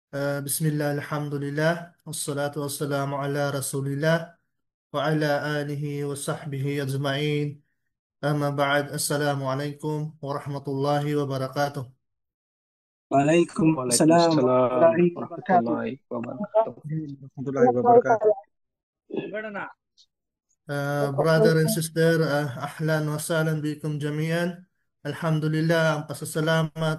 Bismillah, alhamdulillah, wassalatu wassalamu ala rasulillah, wa ala alihi wa sahbihi ajma'in. Amma ba'd, assalamualaikum warahmatullahi wabarakatuh. Waalaikumsalam Waalaikumsalam warahmatullahi wabarakatuh. warahmatullahi wabarakatuh. Warahmatullahi wabarakatuh. Brother and sister, ahlan wa sahlan bikum jami'an. Alhamdulillah, ang pasasalamat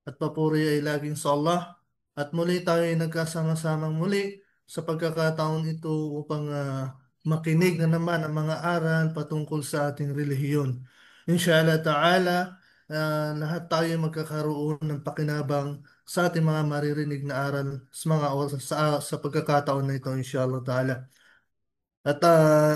at papuri ay laging sa Allah. At muli tayo ay nagkasama-samang muli sa pagkakataon ito upang makinig na naman ang mga aral patungkol sa ating relihiyon. Inshallah ta'ala, lahat tayo ay magkakaroon ng pakinabang sa ating mga maririnig na aral sa mga oras sa pagkakataon na ito, inshallah ta'ala. At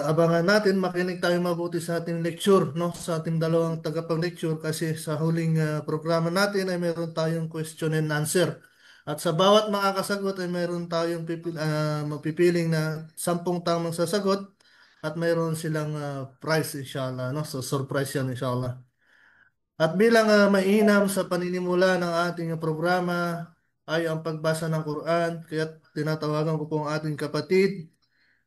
abangan natin, makinig tayo mabuti sa ating lecture, no? Sa ating dalawang tagapag-lecture kasi sa huling programa natin ay meron tayong question and answer. At sa bawat makakasagot ay meron tayong mapipiling na 10 tamang sasagot at meron silang prize inshallah, no? So surprise yan inshallah. At bilang mainam sa paninimula ng ating programa ay ang pagbasa ng Quran, kaya tinatawagan ko po ang ating kapatid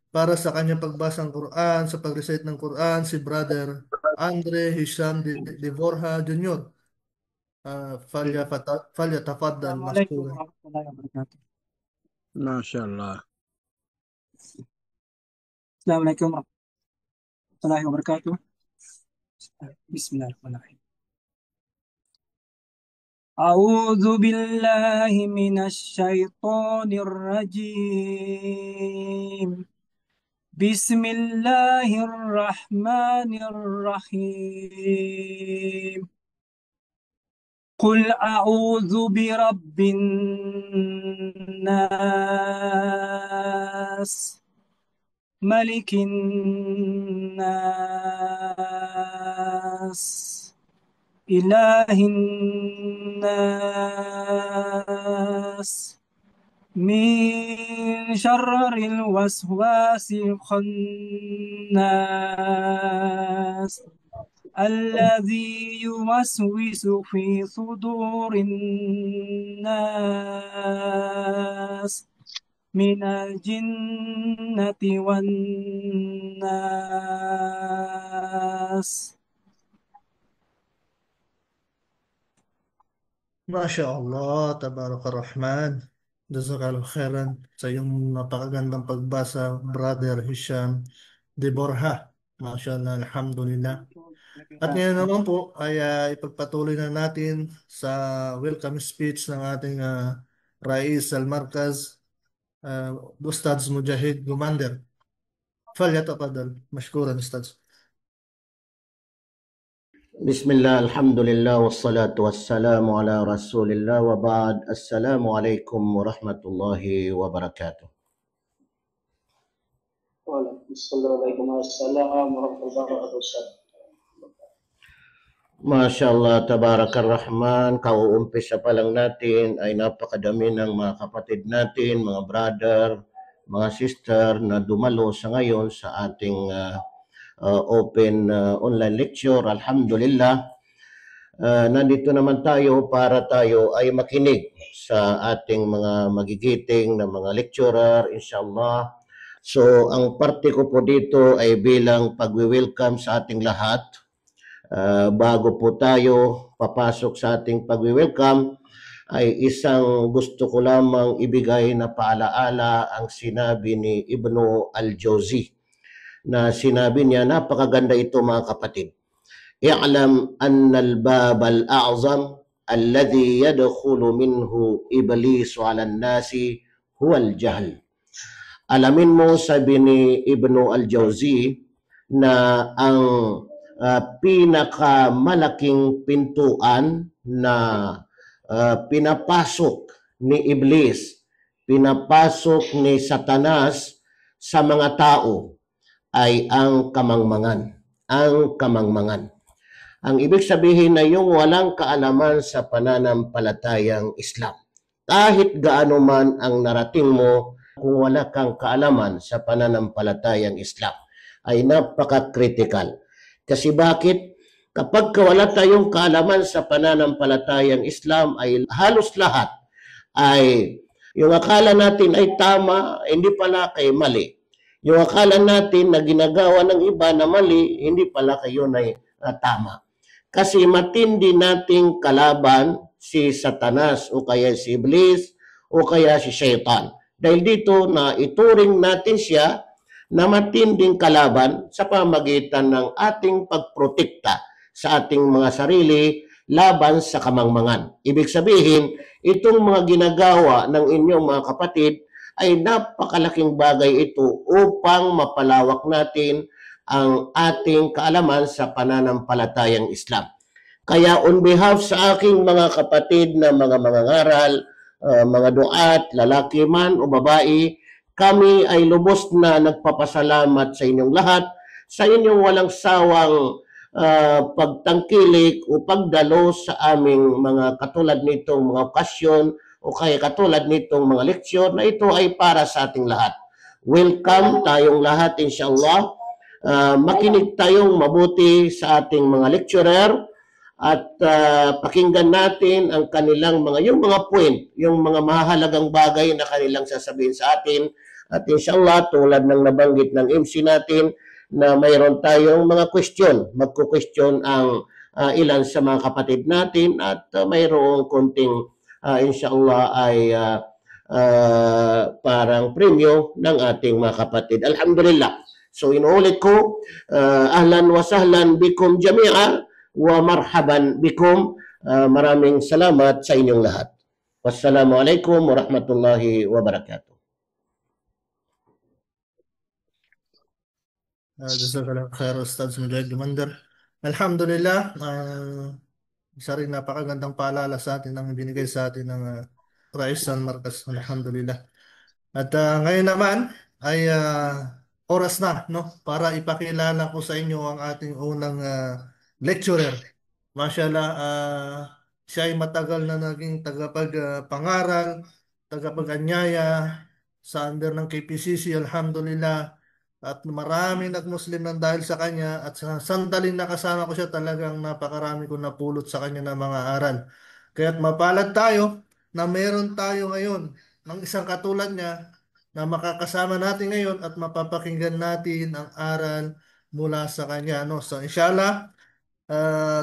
para sa kanyang pagbasa ng Quran, sa pag-recite ng Quran, si Brother Andre Hisham de Borja Jr. فليتفضل Assalamualaikum مشكورا. warahmatullahi wabarakatuh. MashaAllah. Assalamualaikum warahmatullahi wabarakatuh. Bismillahirrahmanirrahim. A'udzu billahi minasy syaithanir rajim. Bismillahirrahmanirrahim. Qul a'udzu birabbin nas, malikin nas, ilahin nas, min syarril waswasil khannas, alladzi yuwaswisu fi sudurin nas, minal jinnati wan nas. Masya Allah, Tabarakar Rahman. Jazakallah khairan sa iyong napakagandang pagbasa, Brother Hisham de Borja. Masya Allah, Alhamdulillah. At ngayon naman po ay ipagpatuloy na natin sa welcome speech ng ating Rais Al-Markaz, Ustaz Mujahid Gumander. فليتفضل مشكورا أستاذ. Bismillah, alhamdulillah, wassalatu wassalamu ala rasulillah wa ba'd. Assalamualaikum warahmatullahi wabarakatuh. Waalaikumsalam warahmatullahi wabarakatuh. MashaAllah, tabarakar rahman, kauumpisa pa lang natin ay napakadami ng mga kapatid natin, mga brother, mga sister na dumalo sa ngayon sa ating open online lecture. Alhamdulillah, nandito naman tayo para tayo ay makinig sa ating mga magigiting na mga lecturer, inshallah. So, ang parte ko po dito ay bilang pagwi-welcome sa ating lahat. Bago po tayo papasok sa ating pagwi-welcome, ay isang gusto ko lamang ibigay na paalaala ang sinabi ni Ibnu al-Jawzi, na sinabi niya, napakaganda ito mga kapatid. I'lam anna al-bab al-a'zam alladhi yadkhulu minhu iblis 'ala an-nasi huwa al-jahl. Alamin mo, sabi ni Ibnu al-Jawzi, na ang pinakamalaking pintuan na pinapasok ni Iblis, pinapasok ni Satanas sa mga tao ay ang kamangmangan. Ang kamangmangan. Ang ibig sabihin na yung walang kaalaman sa pananampalatayang Islam. Kahit gaano man ang narating mo, kung wala kang kaalaman sa pananampalatayang Islam, ay napaka-critical. Kasi bakit? Kapag wala tayong kaalaman sa pananampalatayang Islam, ay halos lahat ay Yung akala natin ay tama, hindi pala kay mali. Yung akala natin na ginagawa ng iba na mali, hindi pala kayo na tama. Kasi matindi nating kalaban si Satanas o kaya si Iblis o kaya si Shaitan. Dahil dito na ituring natin siya na matinding kalaban sa pamagitan ng ating pagprotekta sa ating mga sarili laban sa kamangmangan. Ibig sabihin, itong mga ginagawa ng inyong mga kapatid ay napakalaking bagay ito upang mapalawak natin ang ating kaalaman sa pananampalatayang Islam. Kaya on behalf sa aking mga kapatid na mga mangangaral, mga duat, lalaki man o babae, kami ay lubos na nagpapasalamat sa inyong lahat sa inyong walang sawang pagtangkilik o pagdalo sa aming mga katulad nitong mga okasyon o kaya katulad nitong mga leksyon na ito ay para sa ating lahat. Welcome tayong lahat inshallah. Makinig tayong mabuti sa ating mga lecturer at pakinggan natin ang kanilang yung mga point, yung mga mahalagang bagay na kanilang sasabihin sa atin. At inshallah, tulad ng nabanggit ng MC natin, na mayroon tayong mga question. Magko-question ang ilan sa mga kapatid natin at mayroong konting inshallah ay parang premyo ng ating mga kapatid. Alhamdulillah. So inuulit ko, ahlan wa sahlan bikum jami'a wa marhaban bikum. Maraming salamat sa inyong lahat. Wassalamualaikum warahmatullahi wabarakatuh. Jazakallah khair Ustaz Mujahid Gumandar. Alhamdulillah, isa rin napakagandang paalala sa atin ang binigay sa atin ng Rais San Marcos. Alhamdulillah. At ngayon naman ay oras na, no, para ipakilala ko sa inyo ang ating unang lecturer. Mashallah, siya ay matagal na naging tagapag-pangaral, tagapag-anyaya sa under ng KPCC. Alhamdulillah. At marami nag-Muslim ng dahil sa kanya at sa sandaling nakasama ko siya talagang napakarami ko napulot sa kanya ng mga aral. Kaya't mapalad tayo na meron tayo ngayon ng isang katulad niya na makakasama natin ngayon at mapapakinggan natin ang aral mula sa kanya. No? So inshallah,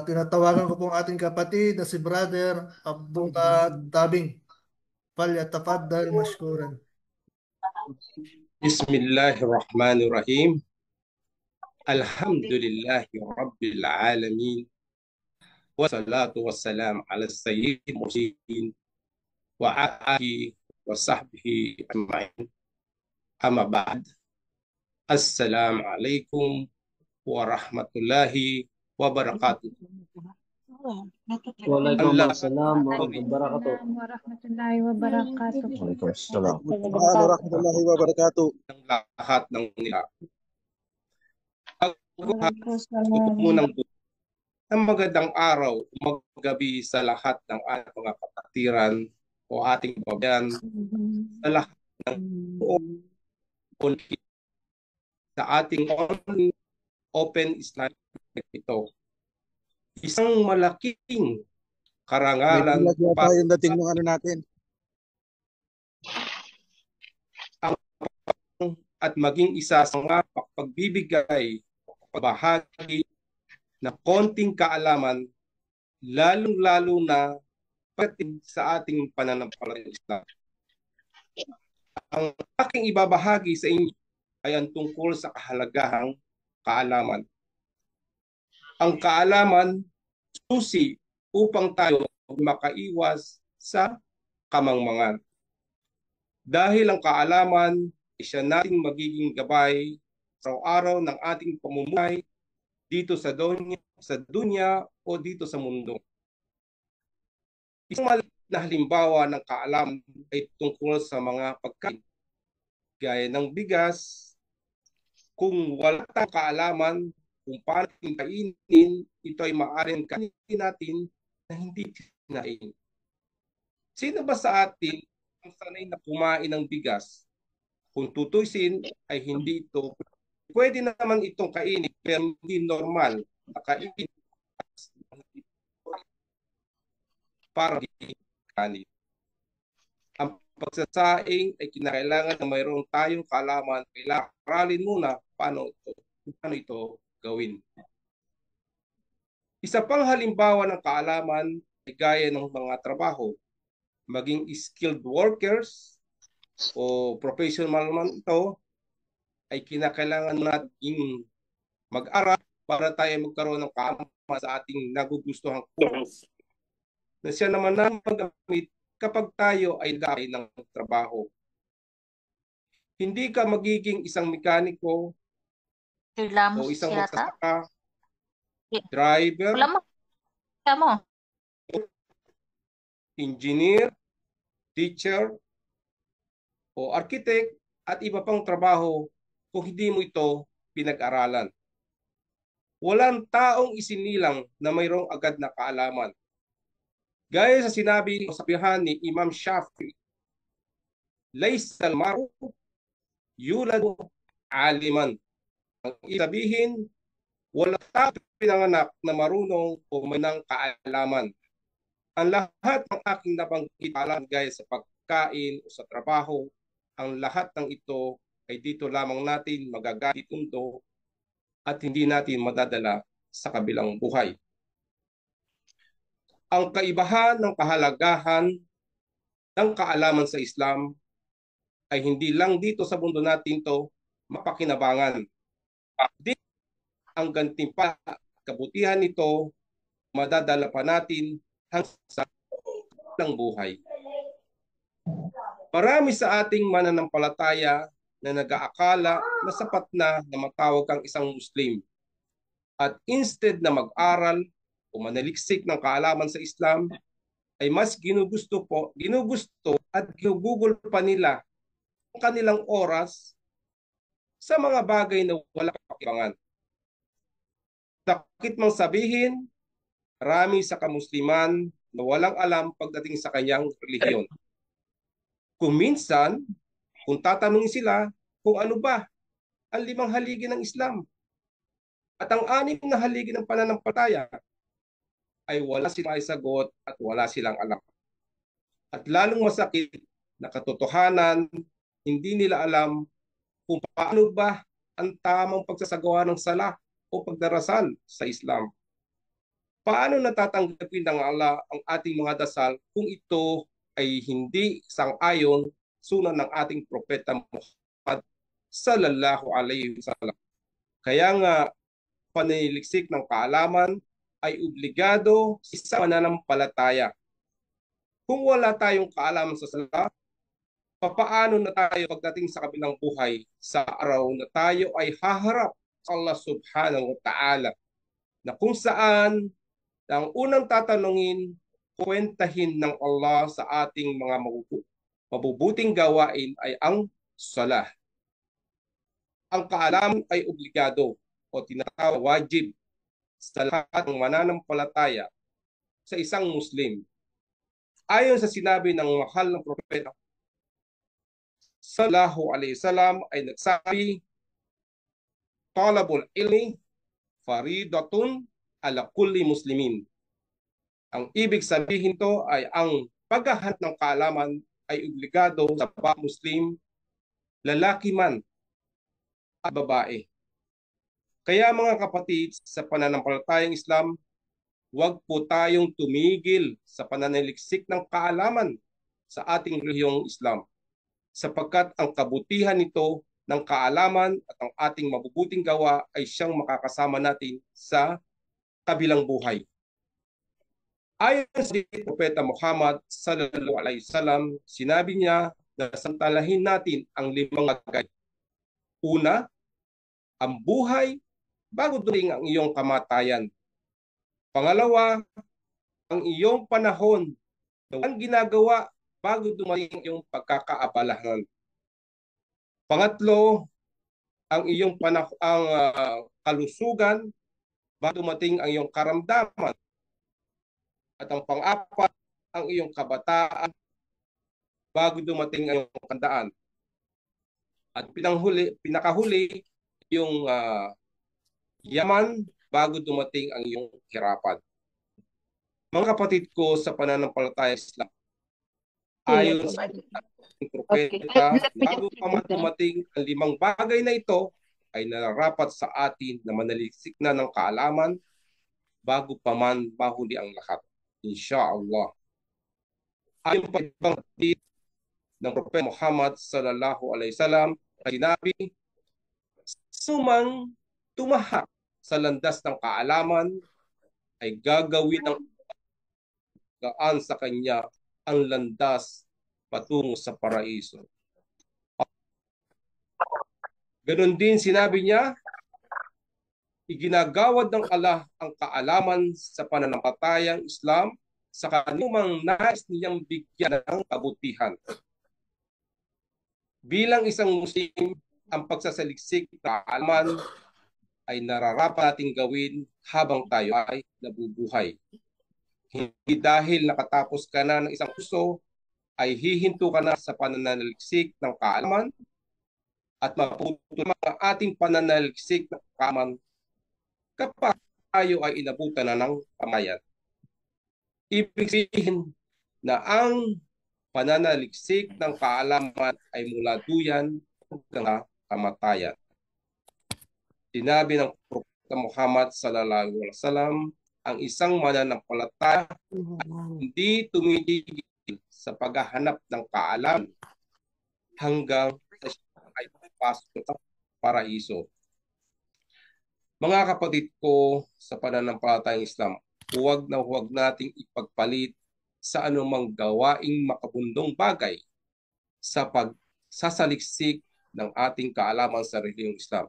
tinatawagan ko pong ating kapatid na si Brother Abdullah Tabing. Falyatafaddal mashkuran. Bismillahirrahmanirrahim. Alhamdulillahi Rabbil Alamin. Wassalatu wassalam ala sayyidil mursalin wa alihi wa sahbihi ajma'in. Amma ba'd. Assalamualaikum warahmatullahi wabarakatuh. Waalaikumsalam warahmatullahi wabarakatuh. Waalaikumsalam. Warahmatullahi wabarakatuh. Ng lahat ng nila. Unang magandang araw, magabi sa lahat ng ating mga kapatiran o ating babayan sa lahat ng sa ating open Islamic ito. Isang malaking karangalan Yung dating ng ano natin. at maging isa sa mga pagbibigay, pagbahagi ng konting kaalaman, lalong-lalo na pagdating sa ating pananampalatayang Islam. Ang aking ibabahagi sa inyo ay ang tungkol sa kahalagahang kaalaman. Ang kaalaman, susi upang tayo makaiwas sa kamangmangan. Dahil ang kaalaman, isa nating magiging gabay sa araw ng ating pamumuhay dito sa dunya o dito sa mundo. Isang maliit na halimbawa ng kaalaman ay tungkol sa mga pagkain, gaya ng bigas. Kung wala tayong kaalaman kung paano kainin, ito ay maaaring kainin natin na hindi kinain. Sino ba sa atin ang sanay na kumain ng bigas? Kung tutusin ay hindi ito, pwede naman itong kainin, pero hindi normal na kainin para kanin. Ang pagsasaing ay kinakailangan na mayroon tayong kaalaman. Kailangan aralin muna paano ito gawin. Isa pang halimbawa ng kaalaman ay gaya ng mga trabaho, maging skilled workers o professional man ito, ay kinakailangan natin mag-aral para tayo magkaroon ng kaalaman sa ating nagugustuhang course na siya naman na magamit kapag tayo ay nag-aaral ng trabaho. Hindi ka magiging isang mekaniko o isang magsasaka, driver, engineer, teacher, o architect at iba pang trabaho kung hindi mo ito pinag-aralan. Walang taong isinilang na mayroong agad na kaalaman. Gaya sa sinabi sa sabihan ni Imam Shafi'i, Laysal maru yuladu aliman. Ang sabihin, walang taong pinanganak na marunong o may nang kaalaman. Ang lahat ng aking nabanggit alam gaya sa pagkain o sa trabaho, ang lahat ng ito ay dito lamang natin magagamit ito at hindi natin madadala sa kabilang buhay. Ang kaibahan ng kahalagahan ng kaalaman sa Islam ay hindi lang dito sa mundo natin to mapakinabangan. Di ang gantimpala kabutihan nito madadala pa natin hanggang sa kabilang buhay. Marami sa ating mananampalataya na nag-aakala na sapat na matawag kang isang Muslim. At instead na mag-aral o manaliksik ng kaalaman sa Islam, ay mas ginugusto at ginugugol pa nila ang kanilang oras sa mga bagay na wala kapakibangan. Sakit mang sabihin, marami sa kamusliman na walang alam pagdating sa kanyang relihiyon. Kung minsan, kung tatanungin sila kung ano ba ang 5 haligi ng Islam at ang 6 na haligi ng pananampalataya, ay wala silang sagot at wala silang alam. At lalong masakit na katotohanan, hindi nila alam kung paano ba ang tamang pagsasagawa ng sala o pagdarasal sa Islam. Paano natatanggapin ng Allah ang ating mga dasal kung ito ay hindi sang-ayon sunan ng ating propeta Muhammad sallallahu alaihi wasallam. Kaya nga pananiliksik ng kaalaman ay obligado sa mananampalataya. Kung wala tayong kaalaman sa sala, papaano na tayo pagdating sa kabilang buhay sa araw na tayo ay haharap sa Allah subhanahu wa ta'ala, na kung saan ang unang tatanungin, kwentahin ng Allah sa ating mga mabubuting gawain ay ang salah. Ang kaalaman ay obligado o tinatawag wajib sa lahat ng mananampalataya sa isang Muslim. Ayon sa sinabi ng mahal ng propeta sallallahu alaihi wasallam ay nagsabi, talabul ilmi faridatun ala kulli muslimin. Ang ibig sabihin to ay ang paghahanap ng kaalaman ay obligado sa bawat Muslim, lalaki man at babae. Kaya mga kapatid, sa pananampalatayang Islam, huwag po tayong tumigil sa pananaliksik ng kaalaman sa ating relihiyong Islam, sapagkat ang kabutihan nito ng kaalaman at ang ating mabubuting gawa ay siyang makakasama natin sa kabilang buhay. Ayon sa propeta Muhammad sallallahu alaihi wasallam, sinabi niya na samantalahin natin ang 5 bagay. Una, ang buhay bago dumating ang iyong kamatayan. Pangalawa, ang iyong panahon na walang ginagawa bago dumating ang iyong pagkakaabalahan. Pangatlo, ang iyong kalusugan bago dumating ang iyong karamdaman. At ang pang-apat, ang iyong kabataan bago dumating ang iyong kandaan. At pinakahuli, yung yaman bago dumating ang iyong hirapan. Mga kapatid ko sa pananampalataya Islam, Ayon sa propeta, bago pa man dumating ang 5 bagay na ito, ay nararapat sa atin na manaliksik na ng kaalaman bago pa man mahuli ang lahat. Insha'Allah. Ayon pa ibang hadith ng Propeta Muhammad sallallahu alaihi wasallam, ay sinabi, sumang tumahak sa landas ng kaalaman ay gagawin ng gaan sa kanya ang landas patungo sa paraiso. Ganon din sinabi niya, iginagawad ng Allah ang kaalaman sa pananampalatayang Islam sa kanumang nais niyang bigyan ng kabutihan. Bilang isang Muslim, ang pagsasaliksik ng kaalaman ay nararapat nating gawin habang tayo ay nabubuhay. Hindi dahil nakatapos ka na ng isang kurso, ay hihinto ka na sa pananaliksik ng kaalaman at maputol ang ating pananaliksik ng kaalaman kapag tayo ay inabutan na ng kamayan. Ibig sabihin na ang pananaliksik ng kaalaman ay mula duyan hanggang kamatayan. Sinabi ng Propeta Muhammad sallallahu alaihi wasallam, ang isang mananampalataya hindi tumitigil sa paghahanap ng kaalaman hanggang ay pasok sa paraiso. Mga kapatid ko sa pananampalatayang Islam, huwag nating ipagpalit sa anumang gawaing makabundong bagay sa pagsasaliksik ng ating kaalaman sa relihiyong Islam.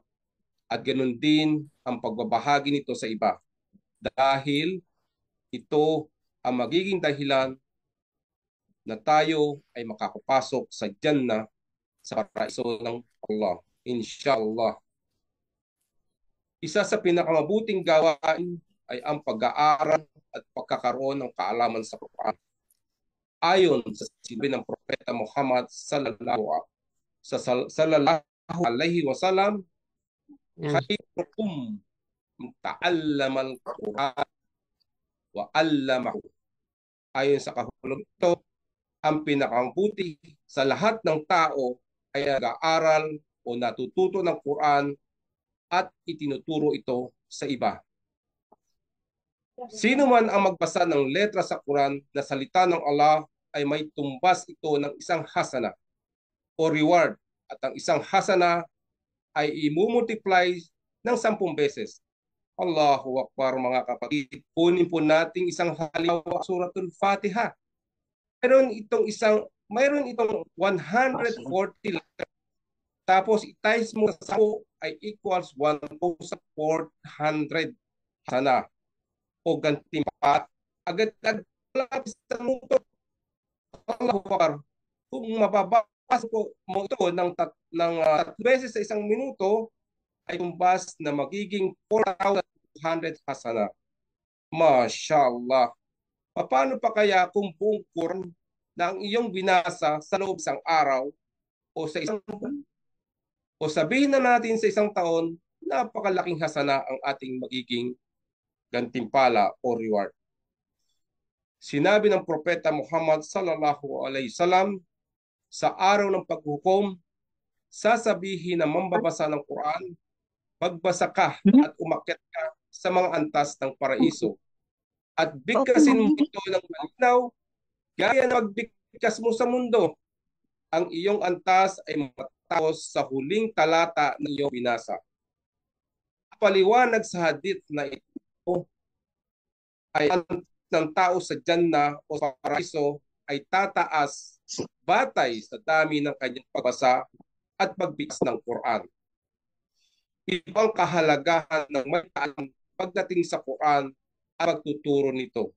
At ganoon din ang pagbabahagi nito sa iba. Dahil ito ang magiging dahilan na tayo ay makakapasok sa Jannah sa paraiso ng Allah. Inshallah. Isa sa pinakamabuting gawain ay ang pag-aaral at pagkakaroon ng kaalaman sa Quran. Ayon sa sinabi ng Propeta Muhammad sallallahu alaihi wasallam, khairukum ta'allama al-Quran wa 'allamahu. Ayon sa kahulugan ito, ang pinakamabuti sa lahat ng tao ay nag-aaral o natututo ng Quran at itinuturo ito sa iba. Sino man ang magbasa ng letra sa Quran na salita ng Allah ay may tumbas ito ng isang hasana o reward, at ang isang hasana ay imumultiply ng 10 beses. Allahu Akbar, mga kapatid. Kunin po natin isang halimbawa, Suratul Fatiha. Mayroon itong 140 letters. Tapos i-times mo sa 10 ay equals 1,400 hasana o gantimpala. Agad-agad sa minuto. Allahu Akbar. Kung mababasa mo ito ng 3 beses sa isang minuto, ay tumbas na magiging 4,200 hasana. Mashallah. Paano pa kaya kung buong Quran na ang iyong binasa sa loob ng araw o sa isang buwan? O sabihin na natin sa isang taon, napakalaking hasana ang ating magiging gantimpala o reward. Sinabi ng Propeta Muhammad sallallahu alaihi wasallam, sa araw ng paghukom, sasabihin ng mambabasa ng Quran, magbasa ka at umakyat ka sa mga antas ng paraiso. At bigkasin mo ito ng malinaw, gaya na pagbigkas mo sa mundo. Ang iyong antas ay matapos sa huling talata ng iyong binasa. Paliwanag sa hadith na ito ay ng tao sa Jannah o sa paraiso ay tataas batay sa dami ng kanyang pagbasa at pagbigkas ng Quran. Ibang kahalagahan ng mayroon pagdating sa Quran at pagtuturo nito.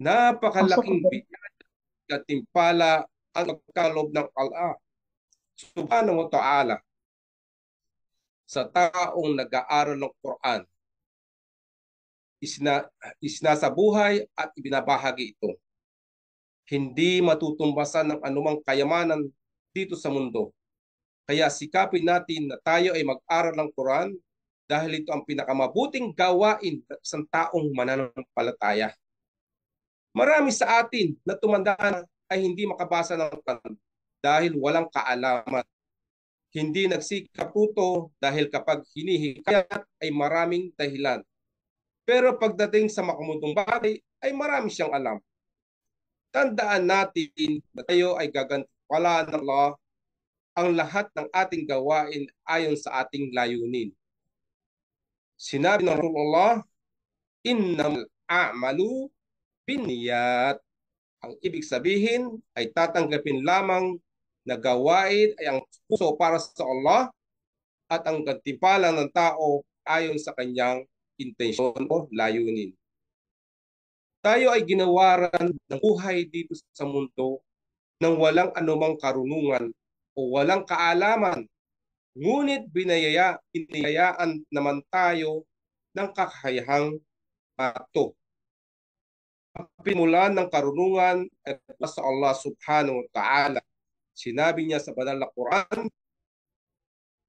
Napakalaking bigyan at timpala ang magkalob ng Allah subhanahu wa ta'ala sa taong nag-aaral ng Quran. Isinasa buhay at ibinabahagi ito. Hindi matutumbasan ng anumang kayamanan dito sa mundo. Kaya sikapin natin na tayo ay mag-aral ng Quran dahil ito ang pinakamabuting gawain ng isang taong mananampalataya. Marami sa atin na tumanda na ay hindi makabasa ng Quran dahil walang kaalaman. Hindi nagsikap tuto dahil kapag hinihikayat ay maraming dahilan. Pero pagdating sa makamundong bagay ay marami siyang alam. Tandaan natin na tayo ay gagantimpalaan ng Allah ang lahat ng ating gawain ayon sa ating layunin. Sinabi ng Rasulullah, innamal a'malu binniyat. Ang ibig sabihin ay tatanggapin lamang na gawain ay ang puso para sa Allah at ang gantimpala ng tao ayon sa kanyang intensyon o layunin. Tayo ay ginawaran ng buhay dito sa mundo nang walang anumang karunungan o walang kaalaman. Ngunit binayayaan naman tayo ng kakayahang mato. Ang pinulan ng karunungan ay sa Allah subhanahu wa ta'ala. Sinabi niya sa banal na Quran,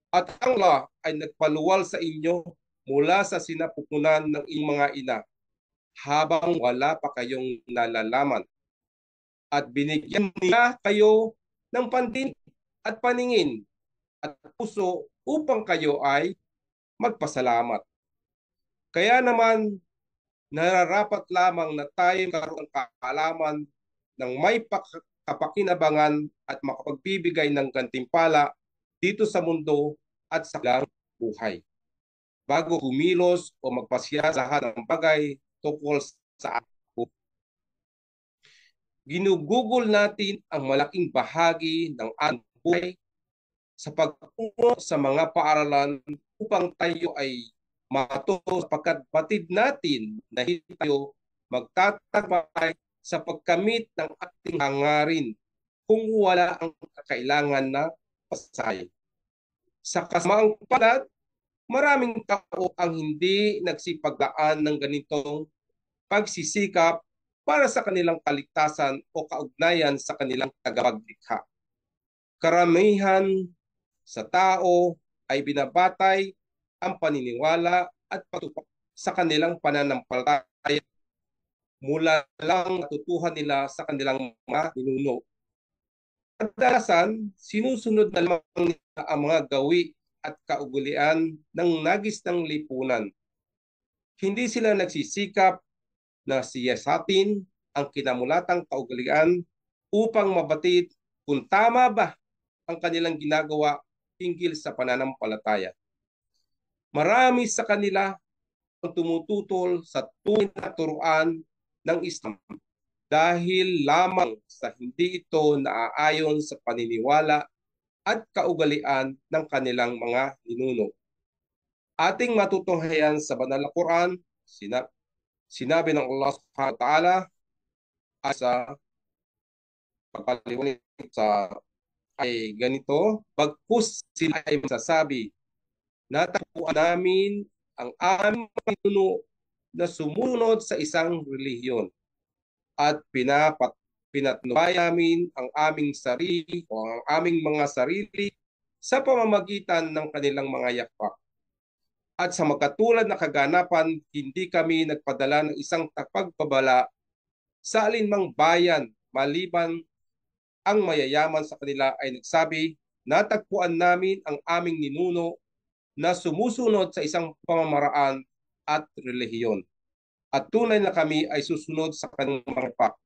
at Allah ay nagpaluwal sa inyo mula sa sinapupunan ng inyong mga ina habang wala pa kayong nalalaman. At binigyan niya kayo ng pandinig at paningin at puso upang kayo ay magpasalamat. Kaya naman, nararapat lamang na tayo karoon ng kaalaman ng may kapakinabangan at makapagbibigay ng gantimpala dito sa mundo at sa larong buhay. Bago kumilos o magpasya sa lahat ng bagay tungkol sa atin. Ginugugol natin ang malaking bahagi ng ating buhay sa pagtungo sa mga paaralan upang tayo ay matuto sapagkat batid natin na hindi tayo magtatagumpay sa pagkamit ng ating hangarin kung wala ang kailangan na pasahay. Sa kasamaang palad, maraming tao ang hindi nagsipagdaan ng ganitong pagsisikap para sa kanilang kaligtasan o kaugnayan sa kanilang tagapaglikha. Karamihan sa tao ay binabatay ang paniniwala at pagtupak sa kanilang pananampalataya mula lang natutuhan nila sa kanilang mga ninuno. Kadalasan, sinusunod na lamang nila ang mga gawi at kaugalian ng nagis ng lipunan. Hindi sila nagsisikap na siyasatin ang kinamulatang kaugalian upang mabatid kung tama ba ang kanilang ginagawa hinggil sa pananampalataya. Marami sa kanila ang tumututol sa tunay na turuan ng Islam dahil lamang sa hindi ito naaayon sa paniniwala at kaugalian ng kanilang mga ninuno. Ating matutunghayan sa banal na Quran, sinabi ng Allah subhanahu wa ta'ala sa pagpaliwanag sa ay ganito, bagkus sila ay masasabi, natagpuan namin ang aming ninuno na sumunod sa isang relihiyon at pinatnubay namin ang aming sarili o ang aming mga sarili sa pamamagitan ng kanilang mga yakpak. At sa magkatulad na kaganapan, hindi kami nagpadala ng isang pagpabala sa alinmang bayan maliban ang mayayaman sa kanila ay nagsabi, natagpuan namin ang aming ninuno na sumusunod sa isang pamamaraan at relihiyon. At tunay na kami ay susunod sa kanilang mga pak.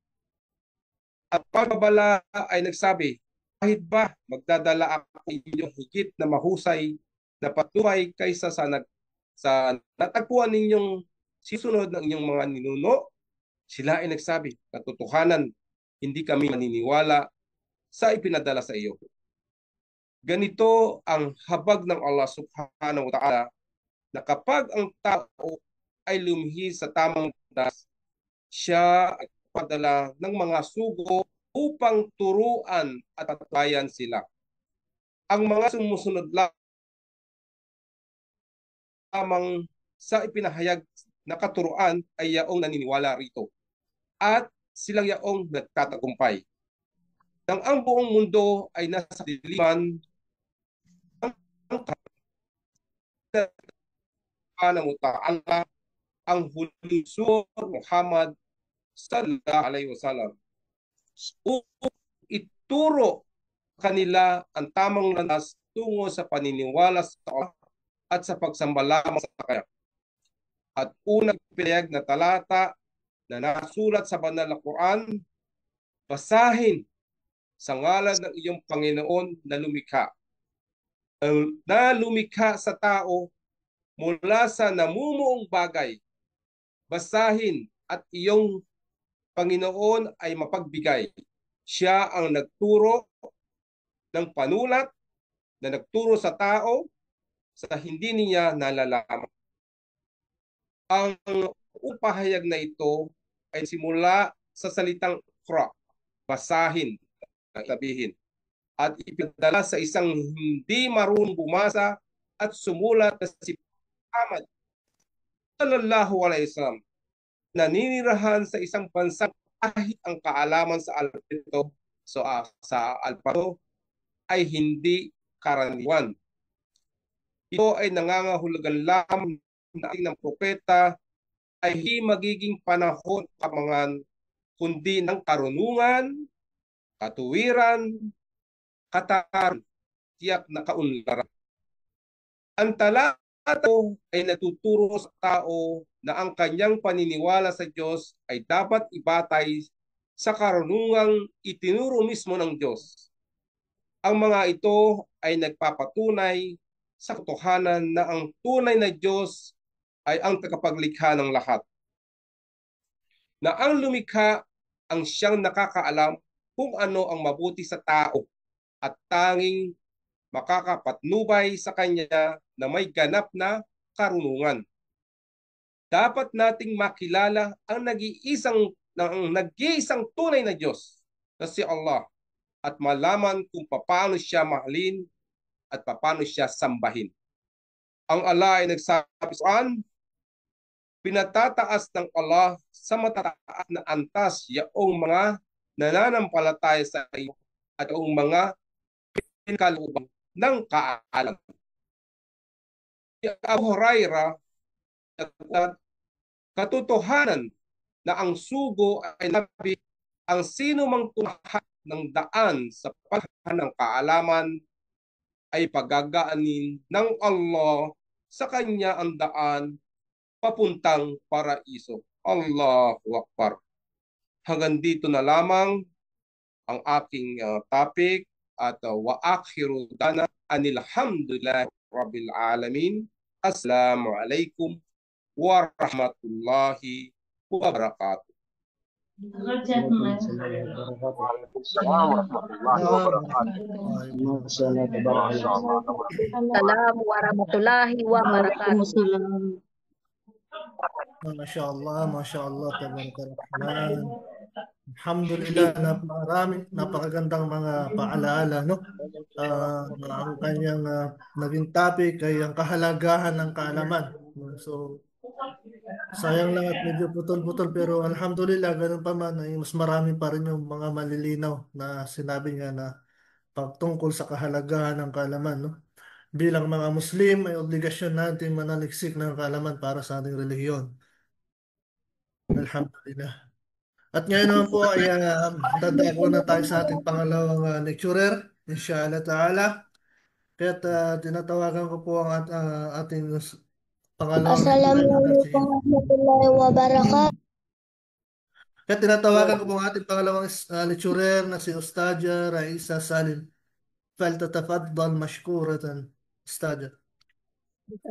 At pagbabala ay nagsabi, kahit ba magdadala ako inyong higit na mahusay na patnubay kaysa sa natagpuan ninyong sisunod ng inyong mga ninuno? Sila ay nagsabi, katotohanan, hindi kami maniniwala sa ipinadala sa iyo. Ganito ang habag ng Allah subhanahu wa ta'ala na kapag ang tao ay lumihis sa tamang landas, siya ay padala ng mga sugo upang turuan at patayan sila. Ang mga sumusunod lamang sa ipinahayag na katuruan ay yaong naniniwala rito at silang yaong nagtatagumpay. Nang ang buong mundo ay nasa diliman ng ta'ala ang huling sur Muhammad sallallahu alaihi wasallam upang ituro kanila ang tamang landas tungo sa paniniwala sa Allah at sa pagsamba lamang sa Kanya. At unang pinayag na talata na nasulat sa banal na Quran, basahin sa ngalan ng iyong Panginoon na lumikha. Na lumikha sa tao mula sa namumuong bagay. Basahin at iyong Panginoon ay mapagbigay. Siya ang nagturo ng panulat na nagturo sa tao sa hindi niya nalalaman. Ang upahayag na ito ay simula sa salitang Iqra, basahin, sabihin, at ipinadala sa isang hindi marunong bumasa at sumulat na si Muhammad sallallahu alaihi wasallam, naninirahan sa isang bansang kahit ang kaalaman sa alpabet sa alpabet ay hindi karaniwan. Ito ay nangangahulugan lamang na ng propeta ay hindi magiging panahon kamangan kundi ng karunungan, katuwiran, kataran, tiyak na kaunlaran. Ang talata ay natuturo sa tao na ang kanyang paniniwala sa Diyos ay dapat ibatay sa karunungang itinuro mismo ng Diyos. Ang mga ito ay nagpapatunay sa katotohanan na ang tunay na Diyos ay ang tagapaglikha ng lahat. Na ang lumikha ang siyang nakakaalam kung ano ang mabuti sa tao at tanging makakapatnubay sa kanya na may ganap na karunungan. Dapat nating makilala ang nag-iisang tunay na Diyos na si Allah at malaman kung paano siya mahalin at paano siya sambahin. Ang Allah ay nagsabi sa pinatataas ng Allah sa matataas na antas yaong mga nananampalataya sa iyo at yaong mga pinkalubang ng kaalam. Abu Hurairah, katotohanan na ang sugo ay nabi ang sino mang tumahat ng daan sa paghahanap ng kaalaman ay pagagaanin ng Allah sa kanya ang daan papuntang paraiso. Allahu Akbar. Hanggang dito na lamang ang aking topic at wa akhiru dana anilhamdulillah rabbil alamin. Assalamualaikum warahmatullahi wabarakatuh. Assalamualaikum warahmatullahi wabarakatuh. Masya Allah, Masya Allah, Tabarakallah. Alhamdulillah, napakagandang mga paalaala, no? Ang kanyang naging topic ay ang kahalagahan ng kaalaman. So, sayang lang at medyo putol-putol pero alhamdulillah, ganun pa man, ay mas marami pa rin yung mga malilinaw na sinabi niya na pagtungkol sa kahalagahan ng kaalaman, no? Bilang mga Muslim, ay obligasyon natin manaliksik ng kaalaman para sa ating relihiyon. Alhamdulillah. At ngayon naman po ay dadago na tayo sa ating pangalawang lecturer, inshallah ta'ala. Kaya tinatawagan ko po ang ating pangalawang Assalamualaikum warahmatullahi wabarakatuh. Kaya tinatawagan ko po ang ating pangalawang lecturer na si Ustadja Raisa Salim. فلتتفضل مشكورة أستاذة.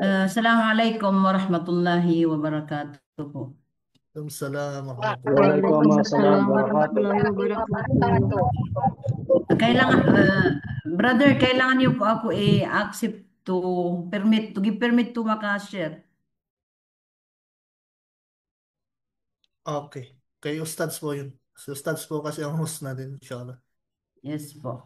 Assalamualaikum warahmatullahi wabarakatuh. Waalaikumsalam warahmatullahi wabarakatuh. Brother, kailangan niyo po ako i-accept to give permit to maka-share. Okay. Kay Ustads po yun. Si Ustads po kasi ang host natin, inshallah. Yes po.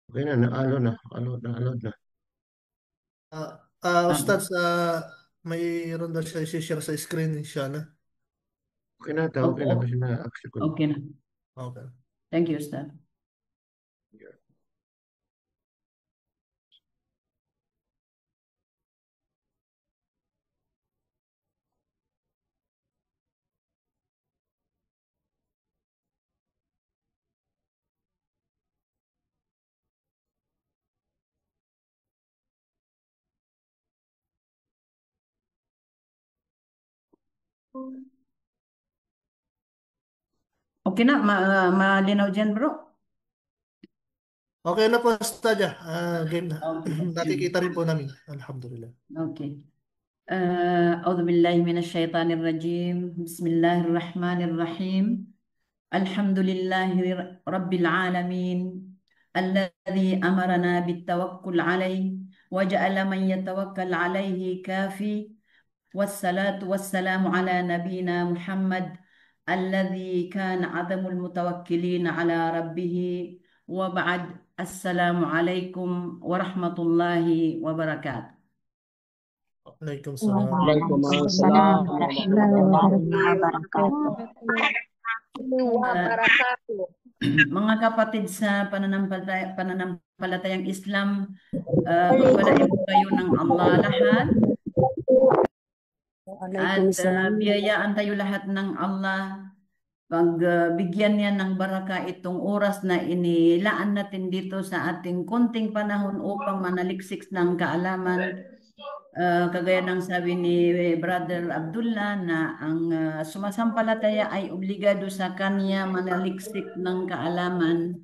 Okay na, alod na. Ustads, mayroon daw siya i-share sa screen, inshallah. Okay na ito, okay na. Kasi na-accept ko. Okay na. Okay. Thank you, Ustad. Okay na, malinaw dyan bro? Okay na po, Stadia. Game na. Okay. Nakikita rin po namin. Alhamdulillah. Okay. أعوذ بالله من الشيطان الرجيم بسم الله الرحمن الرحيم الحمد لله رب العالمين الذي أمرنا بالتوكل عليه وجعل من يتوكل عليه كافي والصلاة والسلام على نبينا محمد الذي كان عدم المتوكلين على ربه وبعد السلام عليكم ورحمة الله وبركاته. Waalaikumsalam. Waalaikumsalam warahmatullahi wabarakatuh. Wabarakatuh. Mga kapatid sa pananampalatayang Islam, pagpalain po kayo ng Allah lahat at biyayaan tayo lahat ng Allah. Pagbigyan niya ng baraka itong oras na inilaan natin dito sa ating konting panahon upang manaliksik ng kaalaman. Kagaya ng sabi ni Brother Abdullah na ang sumasampalataya ay obligado sa kanya manaliksik ng kaalaman,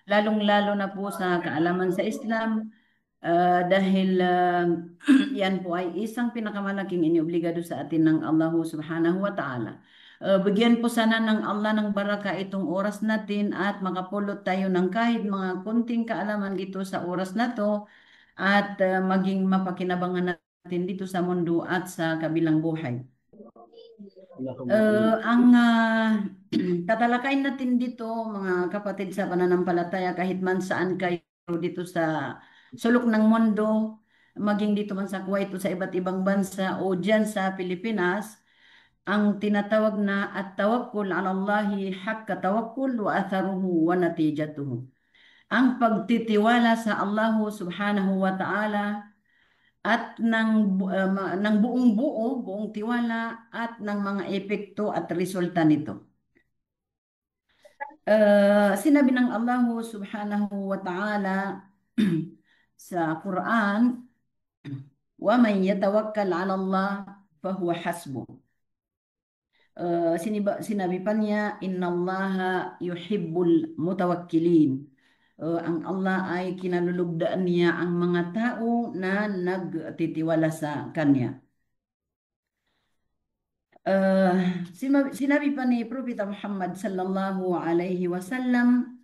lalong-lalo na po sa kaalaman sa Islam, dahil yan po ay isang pinakamalaking iniobligado sa atin ng Allah subhanahu wa ta'ala. Bigyan po sana ng Allah ng baraka itong oras natin at makapulot tayo ng kahit mga kunting kaalaman dito sa oras na to at maging mapakinabangan natin dito sa mundo at sa kabilang buhay. Ang tatalakayin natin dito mga kapatid sa pananampalataya kahit man saan kayo dito sa sulok ng mundo, maging dito man sa Kuwait o sa iba't ibang bansa o dyan sa Pilipinas, ang tinatawag na at-tawakkul 'ala Allahi hakka tawakkul wa atharuhu wa natijatuhu. Ang pagtitiwala sa Allah subhanahu wa ta'ala at ng buong tiwala at ng mga epekto at resulta nito. Sinabi ng Allah subhanahu wa ta'ala sa Quran, wa man yatawakkal 'ala Allah fahuwa hasbuh. Sinabi pa niya, innallaha yuhibbul mutawakkilin. Ang Allah ay kinalulugdaan niya ang mga tao na nagtitiwala sa kanya. Sinabi pa ni Propeta Muhammad sallallahu alaihi wasallam,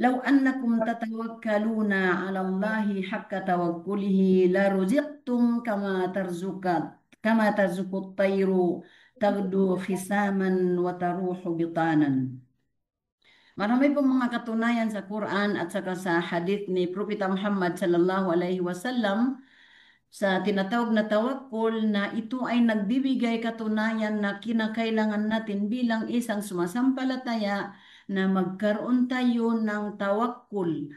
law annakum tatawakkaluna 'ala Allahi haqqa tawakkulihi la ruziqtum kama tarzuqut tayru tagdu khisaman wa taruhu bitanan. Marami pong mga katunayan sa Quran at saka sa hadith ni Propeta Muhammad sallallahu alaihi wasallam sa tinatawag na tawakkul na ito ay nagbibigay katunayan na kinakailangan natin bilang isang sumasampalataya na magkaroon tayo ng tawakkul,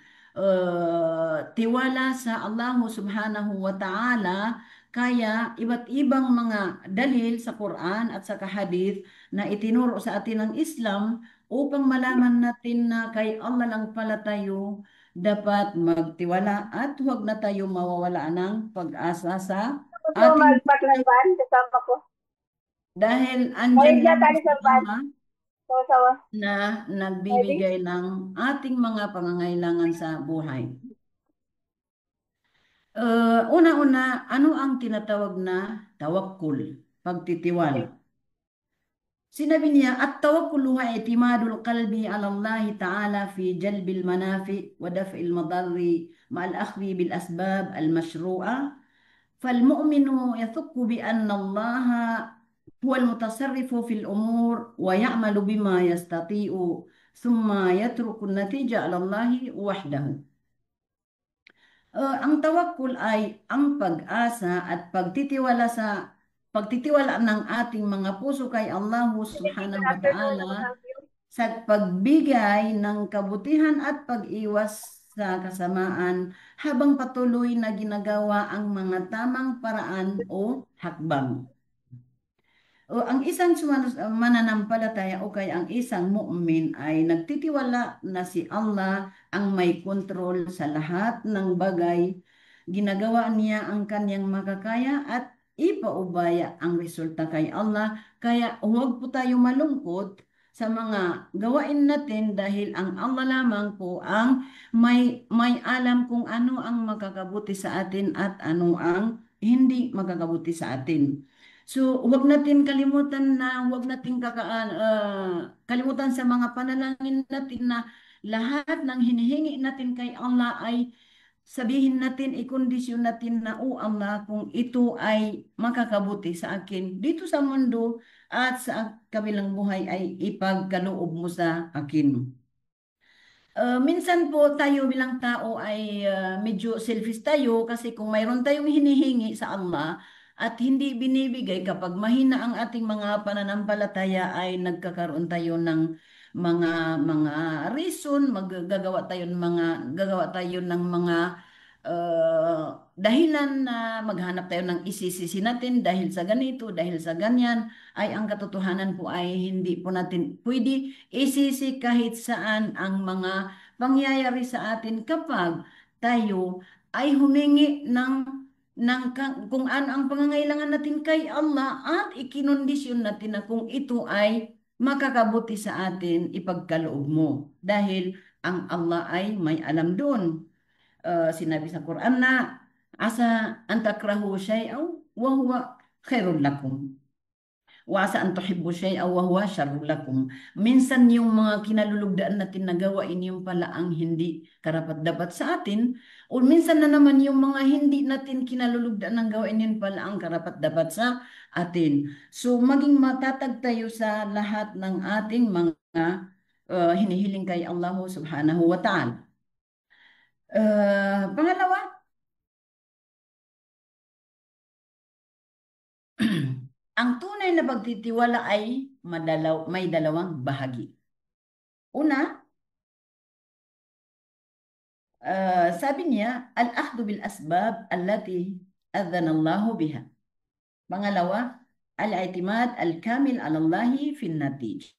tiwala sa Allah subhanahu wa ta'ala. Kaya iba't ibang mga dalil sa Quran at sa hadith na itinuro sa atin ng Islam upang malaman natin na kay Allah lang pala tayo dapat magtiwala at huwag na tayo mawawala ng pag-asa sa ating dahil andyan lang sa Allah na nagbibigay ng ating mga pangangailangan sa buhay. Una-una, ano ang tinatawag na tawakkul? Pagtitiwala. Sinabi niya, at-tawakkul huwa i'timadul qalbi 'ala Allah ta'ala fi jalbil manafi wa daf'il madarri ma'al akhdhi bil asbab al-mashru'a. Fal-mu'minu yathukku bi anna Allah huwa al-mutasarrifu fil umur wa ya'malu bima yastati'u thumma yatruku an-natija 'ala Allah wahdahu. Ang tawakkul ay ang pag-asa at pagtitiwala ng ating mga puso kay Allah subhanahu wa ta'ala sa pagbigay ng kabutihan at pag-iwas sa kasamaan habang patuloy na ginagawa ang mga tamang paraan o hakbang. Ang isang mananampalataya o kaya ang isang mu'min ay nagtitiwala na si Allah ang may kontrol sa lahat ng bagay. Ginagawa niya ang kanyang makakaya at ipaubaya ang resulta kay Allah. Kaya huwag po tayo malungkot sa mga gawain natin dahil ang Allah lamang po ang may alam kung ano ang makakabuti sa atin at ano ang hindi makakabuti sa atin. So, huwag natin kalimutan na huwag natin kalimutan sa mga panalangin natin na lahat ng hinihingi natin kay Allah ay sabihin natin, ikondisyon natin na, o Allah, kung ito ay makakabuti sa akin dito sa mundo at sa kabilang buhay ay ipagkaloob mo sa akin. Minsan po tayo bilang tao ay medyo selfish tayo kasi kung mayroon tayong hinihingi sa Allah at hindi binibigay kapag mahina ang ating mga pananampalataya ay nagkakaroon tayo ng mga reason, gagawa tayo ng mga dahilan na maghanap tayo ng isisisi natin dahil sa ganito, dahil sa ganyan, ay ang katotohanan po ay hindi po natin pwede isisi kahit saan ang mga pangyayari sa atin kapag tayo ay humingi kung ano ang pangangailangan natin kay Allah at ikinondisyon natin na kung ito ay makakabuti sa atin, ipagkaloob mo. Dahil ang Allah ay may alam doon. Sinabi sa Quran na asa an takrahu shay'aw wa huwa khairul lakum. Wa asa an tuhibbu shay'aw wa huwa syarrul lakum. Minsan yung mga kinalulugdaan natin na gawain yung pala ang hindi karapat-dapat sa atin, o minsan na naman yung mga hindi natin kinalulugdaan ng gawain yun pala ang karapat-dapat sa atin. So maging matatag tayo sa lahat ng ating mga hinihiling kay Allah subhanahu wa ta'ala. Pangalawa, ang tunay na pagtitiwala ay may dalawang bahagi. Una, sabi niya, al-akhdhu bil asbab allati adhanallahu biha. Pangalawa, al-i'timad al-kamil ala Allahi fin natij.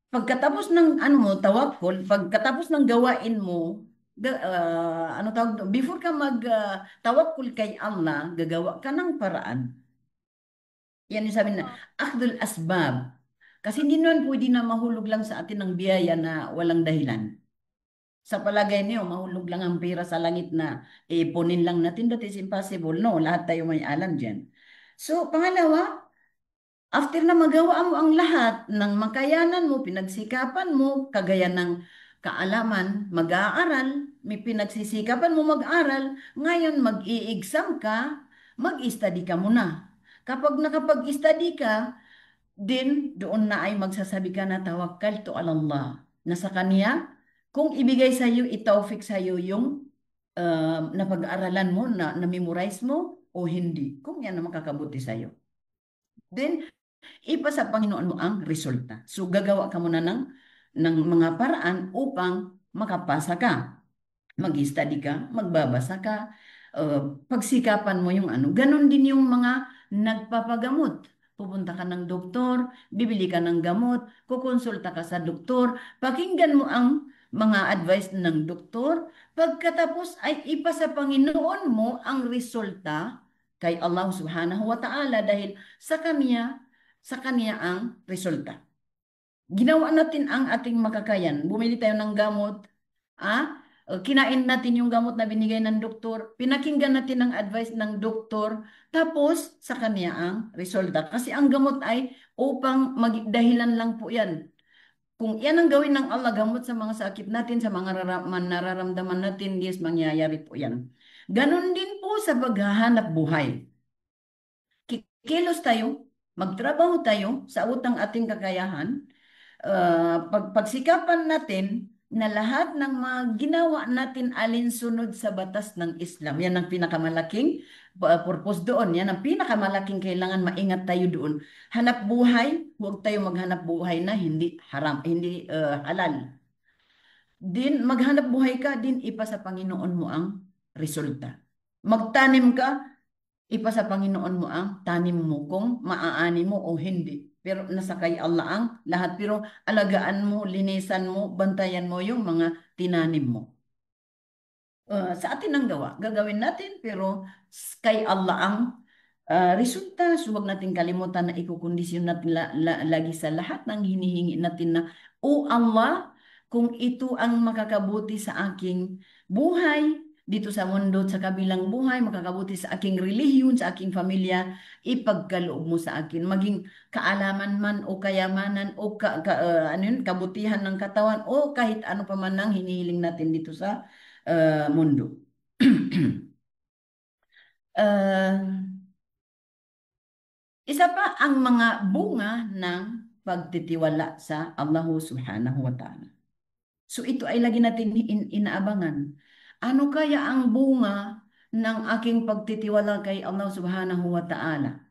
Pagkatapos ng tawakkul, pagkatapos ng gawain mo, before ka tawakkul kay Allah, gagawa ka ng paraan. Yan yung sabi na, akhdul asbab. Kasi hindi naman pwede na mahulog lang sa atin ng biyaya na walang dahilan. Sa palagay niyo, mahulog lang ang pera sa langit na ipunin lang natin. That is impossible. No, lahat tayo may alam dyan. So, pangalawa, after na magawa mo ang lahat ng makayanan mo, pinagsikapan mo, kagaya ng kaalaman, mag-aaral, may pinagsisikapan mo mag-aral, ngayon mag-i-exam ka, mag-study ka muna. Kapag nakapag-study ka, din doon na ay magsasabi ka na tawakkaltu ala Allah. Na sa Kanya, kung ibigay sa iyo, itawfik sa iyo yung napag-aralan mo, na-memorize mo, o hindi. Kung yan na makakabuti sa iyo. Then, ipa sa Panginoon mo ang resulta. So, gagawa ka muna ng mga paraan upang makapasa ka. Mag-study ka, magbabasa ka, pagsikapan mo yung ano. Ganon din yung mga nagpapagamot. Pupunta ka ng doktor, bibili ka ng gamot, kukonsulta ka sa doktor, pakinggan mo ang mga advice ng doktor, pagkatapos ay ipa sa Panginoon mo ang resulta kay Allah subhanahu wa ta'ala dahil sa Kanya ang resulta. Ginawa natin ang ating makakayan. Bumili tayo ng gamot, kinain natin yung gamot na binigay ng doktor, pinakinggan natin ang advice ng doktor, tapos sa Kanya ang resulta. Kasi ang gamot ay upang magdahilan lang po yan. Kung yan ang gawin ng Allah, gamot sa mga sakit natin, sa mga nararamdaman natin, yes, mangyayari po yan. Ganon din po sa paghahanap buhay. Kikilos tayo, magtrabaho tayo sa utang ating kakayahan, pagsikapan natin na lahat ng mga ginawa natin alinsunod sa batas ng Islam. Yan ang pinakamalaking purpose doon. Yan ang pinakamalaking kailangan maingat tayo doon. Hanap buhay, huwag tayo maghanap buhay na hindi haram, hindi halal. Din, maghanap buhay ka, din ipa sa Panginoon mo ang resulta. Magtanim ka, ipa sa Panginoon mo ang tanim mo kung maaani mo o hindi. Pero nasa kay Allah ang lahat. Pero alagaan mo, linisan mo, bantayan mo yung mga tinanim mo. Sa atin ang gawa. Gagawin natin pero kay Allah ang resulta. So huwag natin kalimutan na ikukondisyon natin lagi sa lahat ng hinihingi natin na, O Allah, kung ito ang makakabuti sa aking buhay, dito sa mundo at sa kabilang buhay, makakabuti sa aking relihiyon, sa aking pamilya, ipagkaloob mo sa akin. Maging kaalaman man o kayamanan o kabutihan ng katawan o kahit ano pa man ang hinihiling natin dito sa mundo. Isa pa ang mga bunga ng pagtitiwala sa Allah subhanahu wa ta'ala. So ito ay lagi natin inaabangan. Ano kaya ang bunga ng aking pagtitiwala kay Allah subhanahu wa ta'ala?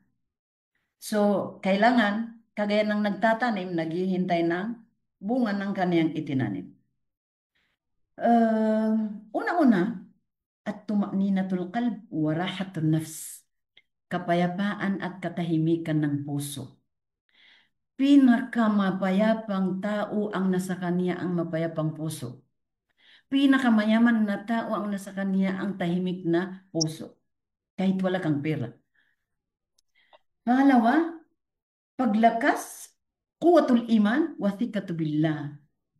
So kailangan, kagaya ng nagtatanim, naghihintay ng bunga ng kaniyang itinanim. Una-una, at tuma'ninatul qalb wa rahatun nafs. Kapayapaan at katahimikan ng puso. Pinakamapayapang tao ang nasa kanya ang mapayapang puso. Pinakamayaman na tao ang nasa kanya ang tahimik na puso. Kahit wala kang pera. Pangalawa, paglakas, quwwatul iman, wa thiqatu billah.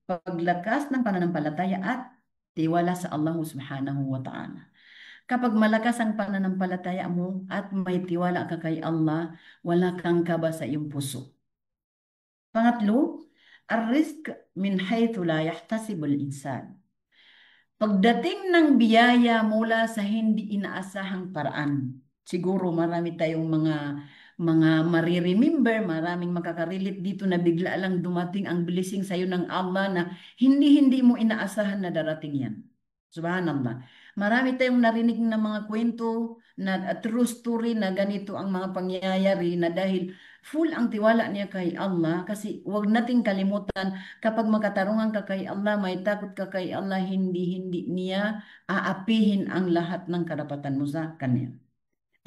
Paglakas ng pananampalataya at tiwala sa Allah subhanahu wa ta'ala. Kapag malakas ang pananampalataya mo at may tiwala ka kay Allah, wala kang kaba sa iyong puso. Pangatlo, ar-rizq min haythu la yahtasibul insan. Pagdating ng biyaya mula sa hindi inaasahang paraan. Siguro marami tayong mga mariremember, maraming makakarelate dito na bigla lang dumating ang blessing sa iyo ng Allah na hindi mo inaasahan na darating yan. Subhanallah. Marami tayong narinig na mga kwento na true story na ganito ang mga pangyayari na dahil full ang tiwala niya kay Allah, kasi huwag nating kalimutan kapag makatarungan ka kay Allah, may takot ka kay Allah, hindi niya aapihin ang lahat ng karapatan mo sa kanya.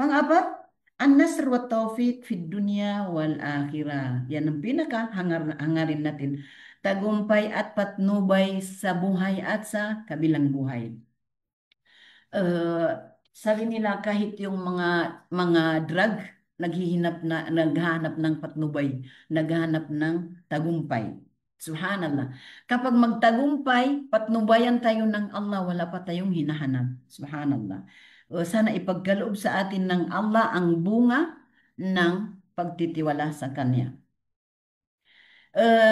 Pang-apat, an-nasr wa tawfiq fid dunya wal akhirah. Yan ang pinaka-hangarin natin. Tagumpay at patnubay sa buhay at sa kabilang buhay. Sabi nila kahit yung mga drug naghahanap ng patnubay, naghahanap ng tagumpay. Subhanallah. Kapag magtagumpay, patnubayan tayo ng Allah, wala pa tayong hinahanap. Subhanallah. Sana ipagkaloob sa atin ng Allah ang bunga ng pagtitiwala sa Kanya.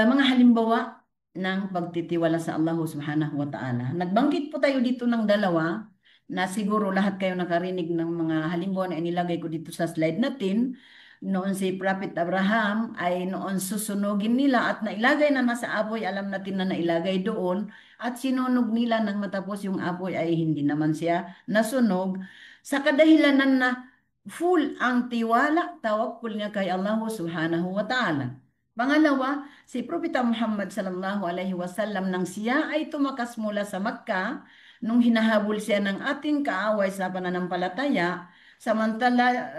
Mga halimbawa ng pagtitiwala sa Allah subhanahu wa ta'ala. Nagbanggit po tayo dito ng dalawa na siguro lahat kayo nakarinig ng mga halimbawa na inilagay ko dito sa slide natin. Noon si Prophet Abraham ay noon susunugin nila at nailagay na nasa apoy, alam natin na nailagay doon, at sinunog nila nang matapos yung apoy ay hindi naman siya nasunog. Sa kadahilanan na full ang tiwala, tawakkul niya kay Allah subhanahu wa ta'ala. Pangalawa, si Propeta Muhammad sallallahu alaihi wasallam nang siya ay tumakas mula sa Makkah nung hinahabol siya ng ating kaaway sa pananampalataya, samantala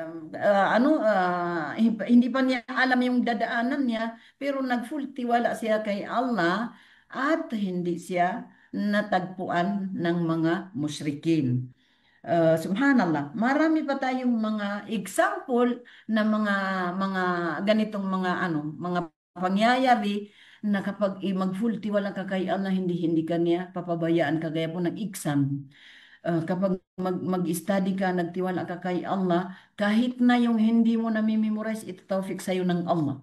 hindi pa niya alam yung dadaanan niya, pero nag-full tiwala siya kay Allah at hindi siya natagpuan ng mga musyrikin. Subhanallah, marami pa tayong mga example na mga ganitong mga pangyayari na kapag mag-full tiwala ka kay Allah, hindi ka niya papabayaan, kagaya po ng exam. Kapag mag-study ka, nagtiwala ka kay Allah, kahit na yung hindi mo na-memorize, ito tawfik sa'yo ng Allah.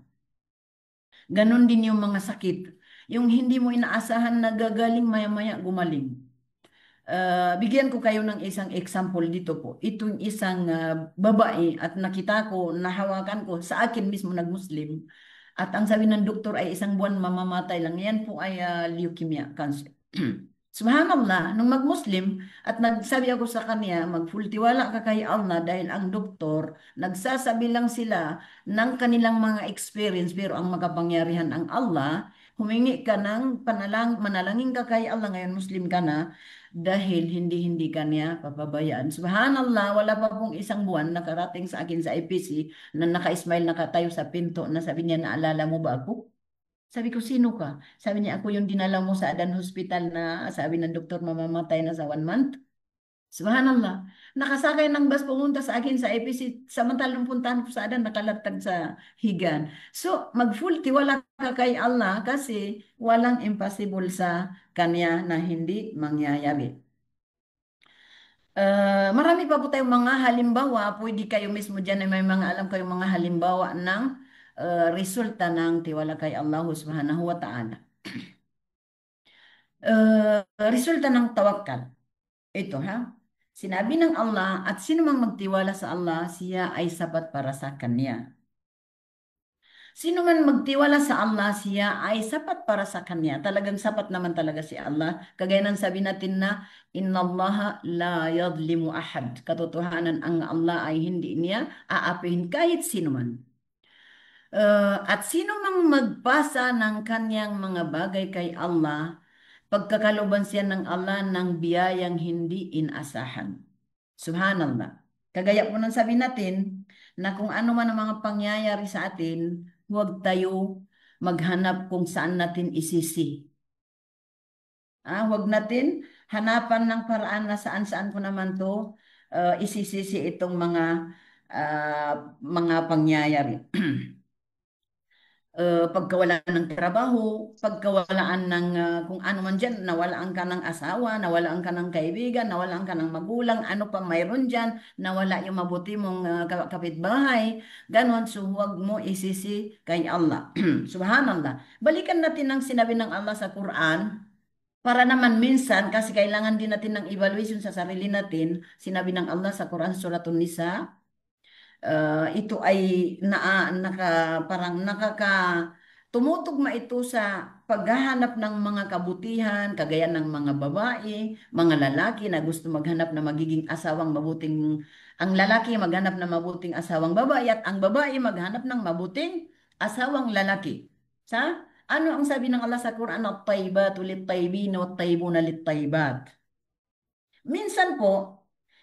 Ganon din yung mga sakit. Yung hindi mo inaasahan na gagaling, maya-maya gumaling. Bigyan ko kayo ng isang example dito po. Itong isang babae at nakita ko, nahawakan ko, sa akin mismo nag-Muslim. At ang sabi ng doktor ay isang buwan mamamatay lang. Yan po ay leukemia, cancer. Subhanallah, nung mag-Muslim at nagsabi ako sa kanya, mag-full tiwala ka kay Allah dahil ang doktor, nagsasabi lang sila ng kanilang mga experience pero ang makapangyarihan ang Allah, humingi ka ng manalangin ka kay Allah, ngayon Muslim ka na, dahil hindi ka niya papabayaan. Subhanallah, wala pa pong isang buwan nakarating sa akin sa IPC na naka-smile, nakatayo sa pinto na sabi niya, naalala mo ba ako? Sabi ko, sino ka? Sabi niya, ako yung dinala mo sa Adan Hospital na sabi ng doktor mamamatay na sa 1 month. Subhanallah. Nakasakay ng bus pumunta sa akin sa APC, samantalang puntahan ko sa adan nakalatag sa higan. So, mag-full tiwala ka kay Allah kasi walang impossible sa Kanya na hindi mangyayari. Marami pa po tayong mga halimbawa. Pwede kayo mismo dyan ay may mga alam kayong mga halimbawa ng resulta ng tiwala kay Allah subhanahu wa ta'ala. Resulta ng tawakal. Ito ha. Sinabi ng Allah at sino mang magtiwala sa Allah, siya ay sapat para sa Kanya. Sino man magtiwala sa Allah, siya ay sapat para sa Kanya. Talagang sapat naman talaga si Allah. Kagaya ng sabi natin na, Inna Allah la yadlimu ahad. Katotohanan ang Allah ay hindi niya aapihin kahit sino man. At sino mang magpasa ng kanyang mga bagay kay Allah, pagkakaloban siya ng Allah ng biyayang hindi inasahan. Subhanallah. Kagaya po ng sabi natin na kung ano man ang mga pangyayari sa atin, huwag tayo maghanap kung saan natin isisi. Huwag natin hanapan ng paraan na saan-saan ko naman to isisisi itong mga pangyayari. Pagkawalaan ng trabaho, pagkawalaan ng kung ano man dyan, nawalaan ka ng asawa, nawalaan ka ng kaibigan, nawalaan ka ng magulang, ano pa mayroon dyan, nawala yung mabuti mong kapitbahay, ganon, so huwag mo isisi kay Allah. Subhanallah. Balikan natin ang sinabi ng Allah sa Quran, para naman minsan, kasi kailangan din natin ng evaluation sa sarili natin, sinabi ng Allah sa Quran, Suratun Nisa, ito ay parang tumutugma ito sa paghahanap ng mga kabutihan, kagaya ng mga babae, mga lalaki na gusto maghanap na magiging asawang mabuting, ang lalaki maghanap na mabuting asawang babae at ang babae maghanap ng mabuting asawang lalaki. Ano ang sabi ng Allah sa Quran? At-taybatu lit-taybin wat-taybuna lit-taybat. Minsan po,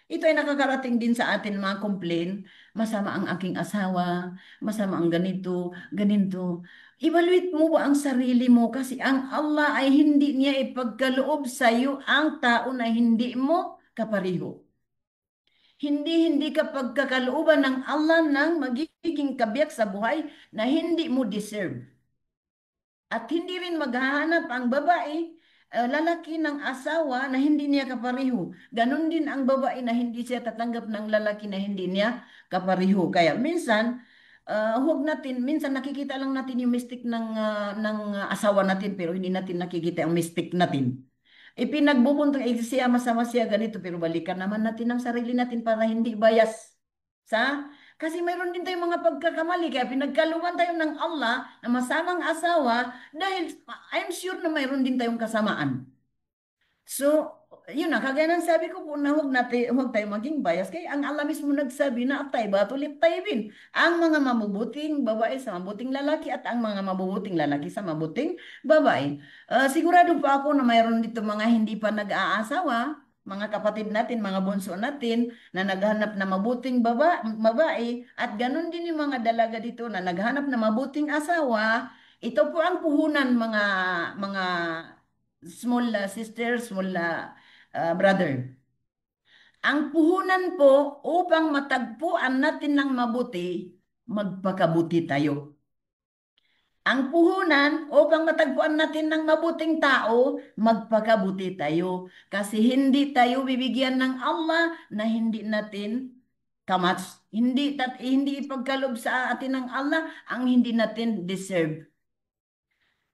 ito ay nakakarating din sa atin mga complain, masama ang aking asawa, masama ang ganito, ganito. Evaluate mo ba ang sarili mo kasi ang Allah ay hindi niya ipagkaloob sa iyo ang tao na hindi mo kapariho. Hindi ka pagkakalooban ng Allah ng magiging kabiyak sa buhay na hindi mo deserve. At hindi rin maghahanap ang babae, lalaki ng asawa na hindi niya kapariho. Ganon din ang babae na hindi siya tatanggap ng lalaki na hindi niya kapariho. Kaya minsan, huwag natin, minsan nakikita lang natin yung mistake ng asawa natin pero hindi natin nakikita ang mistake natin. Ipinagbubuntong siya, masama siya, ganito, pero balikan naman natin ang sarili natin para hindi bias. Kasi mayroon din tayong mga pagkakamali, kaya pinagkaluan tayo ng Allah na masamang asawa dahil I'm sure na mayroon din tayong kasamaan. So, yun na, kagaya ng sabi ko po na huwag tayo maging bias. Kaya ang Allah mismo nagsabi na at-taybatu lit-taybin. Ang mga mabubuting babae sa mabuting lalaki at ang mga mabubuting lalaki sa mabuting babae. Sigurado pa ako na mayroon dito mga hindi pa nag-aasawa, mga kapatid natin, mga bunso natin na naghanap na mabuting babae at ganun din yung mga dalaga dito na naghanap na mabuting asawa. Ito po ang puhunan mga small sister, small brother. Ang puhunan po upang matagpuan natin ng mabuti, magpakabuti tayo. Ang puhunan upang matagpuan natin ng mabuting tao, magpakabuti tayo. Kasi hindi tayo bibigyan ng Allah na hindi natin kamats. Hindi ipagkalob sa atin ng Allah ang hindi natin deserve.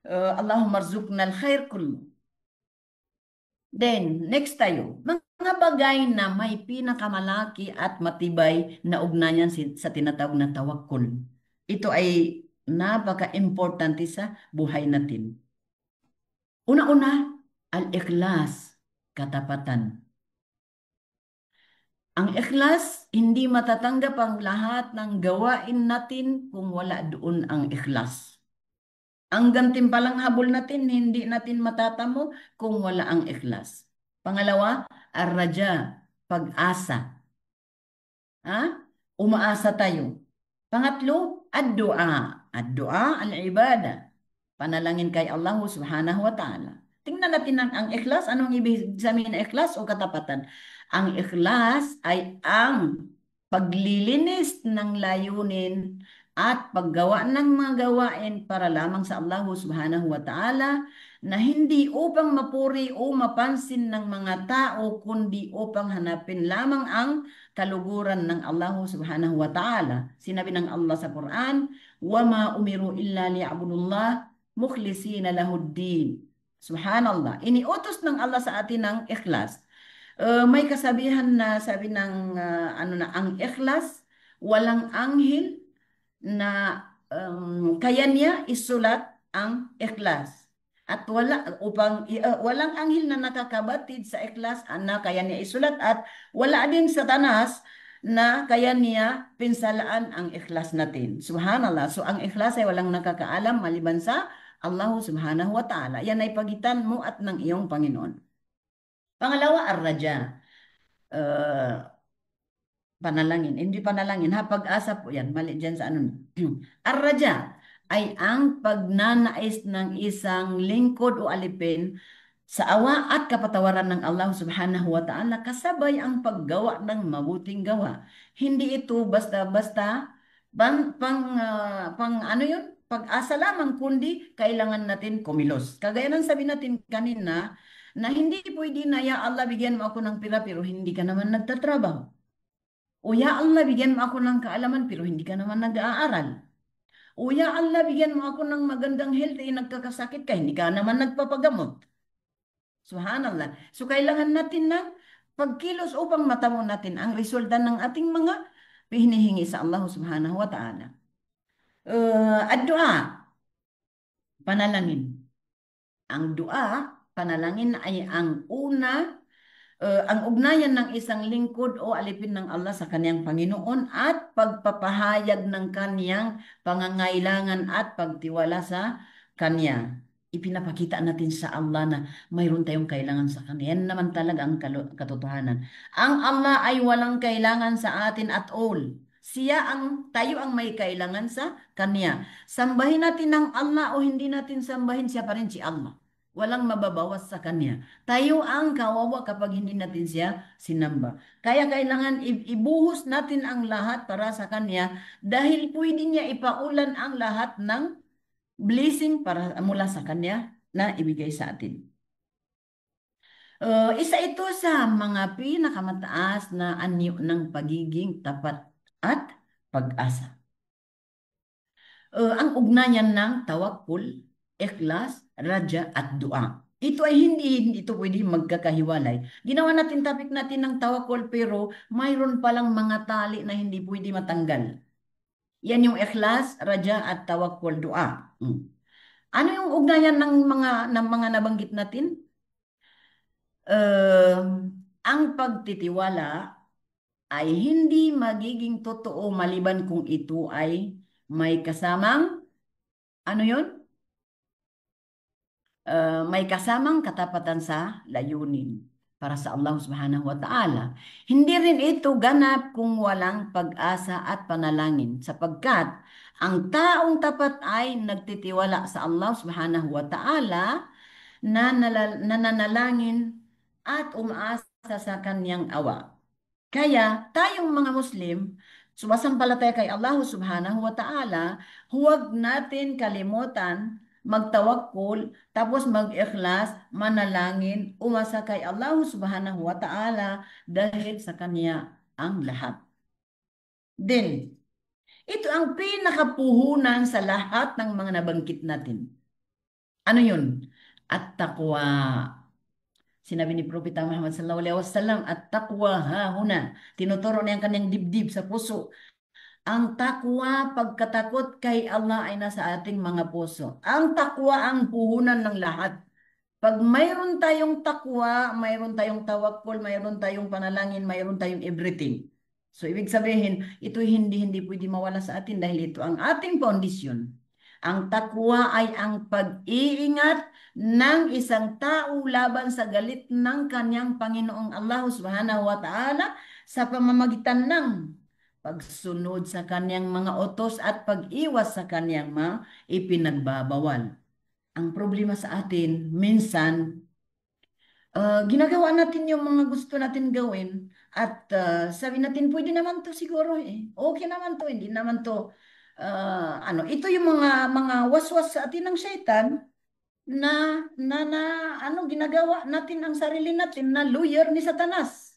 Allahumma rzuqna al-khair kullu. Then, next tayo. Mga bagay na may pinakamalaki at matibay na ugnayan sa tinatawag na tawakkul. Ito ay napaka-importante sa buhay natin. Una-una, al-ikhlas, katapatan. Ang ikhlas, hindi matatanggap ang lahat ng gawain natin kung wala doon ang ikhlas. Ang gantimpalang habol natin, hindi natin matatamo kung wala ang ikhlas. Pangalawa, ar-raja, pag-asa. Umaasa tayo. Pangatlo, ad-dua. Ad-dua, al-ibada. Panalangin kay Allah subhanahu wa ta'ala. Tingnan natin ang ikhlas. Anong ibig sabihin ng ikhlas o katapatan? Ang ikhlas ay ang paglilinis ng layunin at paggawa ng mga gawain para lamang sa Allah subhanahu wa ta'ala na hindi upang mapuri o mapansin ng mga tao kundi upang hanapin lamang ang kaluguran ng Allah subhanahu wa ta'ala. Sinabi ng Allah sa Quran, "Wama umiru illa liya'budullah mukhlisina lahuddin." Subhanallah. Iniutos ng Allah sa atin ng ikhlas. May kasabihan na sabi ng ang ikhlas, walang anghel na kaya niya isulat ang ikhlas. At walang anghel na nakakabatid sa ikhlas na kaya niya isulat at wala din Satanas na kaya niya pinsalaan ang ikhlas natin. Subhanallah. So ang ikhlas ay walang nakakaalam maliban sa Allah subhanahu wa ta'ala. Yan ay pagitan mo at ng iyong Panginoon. Pangalawa, ar-raja. Panalangin. Hindi panalangin, ha? Pag-asa po yan. Mali dyan sa ano. Ar-raja ay ang pagnanais ng isang lingkod o alipin sa awa at kapatawaran ng Allah subhanahu wa ta'ala kasabay ang paggawa ng mabuting gawa. Hindi ito basta-basta ano yun? Pag-asa lamang, kundi kailangan natin kumilos. Kagaya ng sabi natin kanina, na hindi pwede na, ya Allah, bigyan mo ako ng pira pero hindi ka naman nagtatrabaho. O ya Allah, bigyan mo ako ng kaalaman pero hindi ka naman nag-aaral. O ya Allah, bigyan mo ako ng magandang health nagkakasakit ka, hindi ka naman nagpapagamot. Subhanallah. So kailangan natin ng pagkilos upang matamo natin ang resulta ng ating mga hinihingi sa Allah subhanahu wa ta'ala. Ad-dua, panalangin. Ang dua, panalangin ay ang ang ugnayan ng isang lingkod o alipin ng Allah sa kaniyang Panginoon at pagpapahayag ng kaniyang pangangailangan at pagtiwala sa kaniya. Ipinapakita natin sa Allah na mayroon tayong kailangan sa kaniya. Yan naman talaga ang katotohanan. Ang Allah ay walang kailangan sa atin at all. Tayo ang may kailangan sa kaniya. Sambahin natin ang Allah o hindi natin sambahin, siya pa rin si Allah. Walang mababawas sa kanya. Tayo ang kawawa kapag hindi natin siya sinamba. Kaya kailangan ibuhos natin ang lahat para sa kanya dahil pwede niya ipaulan ang lahat ng blessing para mula sa kanya na ibigay sa atin. Isa ito sa mga pinakamataas na anyo ng pagiging tapat at pag-asa. Ang ugnayan ng tawakkul, ikhlas, raja at dua. Ito ay hindi ito pwede magkakahiwalay. Ginawa natin topic natin ng tawakkul pero mayroon palang mga tali na hindi pwede matanggal. Yan yung ikhlas, raja at tawakkul, dua. Ano yung ugnayan ng mga nabanggit natin? Ang pagtitiwala ay hindi magiging totoo maliban kung ito ay may kasamang ano yun? May kasamang katapatan sa layunin para sa Allah subhanahu wa ta'ala. Hindi rin ito ganap kung walang pag-asa at panalangin sapagkat ang taong tapat ay nagtitiwala sa Allah subhanahu wa ta'ala na nananalangin at umaasa sa kanyang awa. Kaya tayong mga Muslim, sumasampalataya kay Allah subhanahu wa ta'ala, huwag natin kalimutan magtawakkul, tapos mag-ikhlas, manalangin, umasa kay Allah subhanahu wa ta'ala dahil sa kanya ang lahat. Then, ito ang pinakapuhunan sa lahat ng mga nabanggit natin. Ano yun? At-taqwa. Sinabi ni Propeta Muhammad sallallahu alaihi wasallam, at-taqwa hahuna. Tinuturo niya ang kanyang dibdib sa puso. Ang takwa, pagkatakot kay Allah ay nasa ating mga puso. Ang takwa ang puhunan ng lahat. Pag mayroon tayong takwa, mayroon tayong tawakkul, mayroon tayong panalangin, mayroon tayong everything. So ibig sabihin, ito hindi pwede mawala sa atin dahil ito ang ating foundation. Ang takwa ay ang pag-iingat ng isang tao laban sa galit ng kanyang Panginoong Allah subhanahu wa ta'ala sa pamamagitan ng pagsunod sa kanyang mga utos at pag-iwas sa kanyang mga ipinagbabawal. Ang problema sa atin, minsan, ginagawa natin yung mga gusto natin gawin at sabi natin, pwede naman to siguro eh. Okay naman to, hindi naman to. Ito yung mga waswas sa atin ng syaitan na ginagawa natin ang sarili natin na lawyer ni Satanas.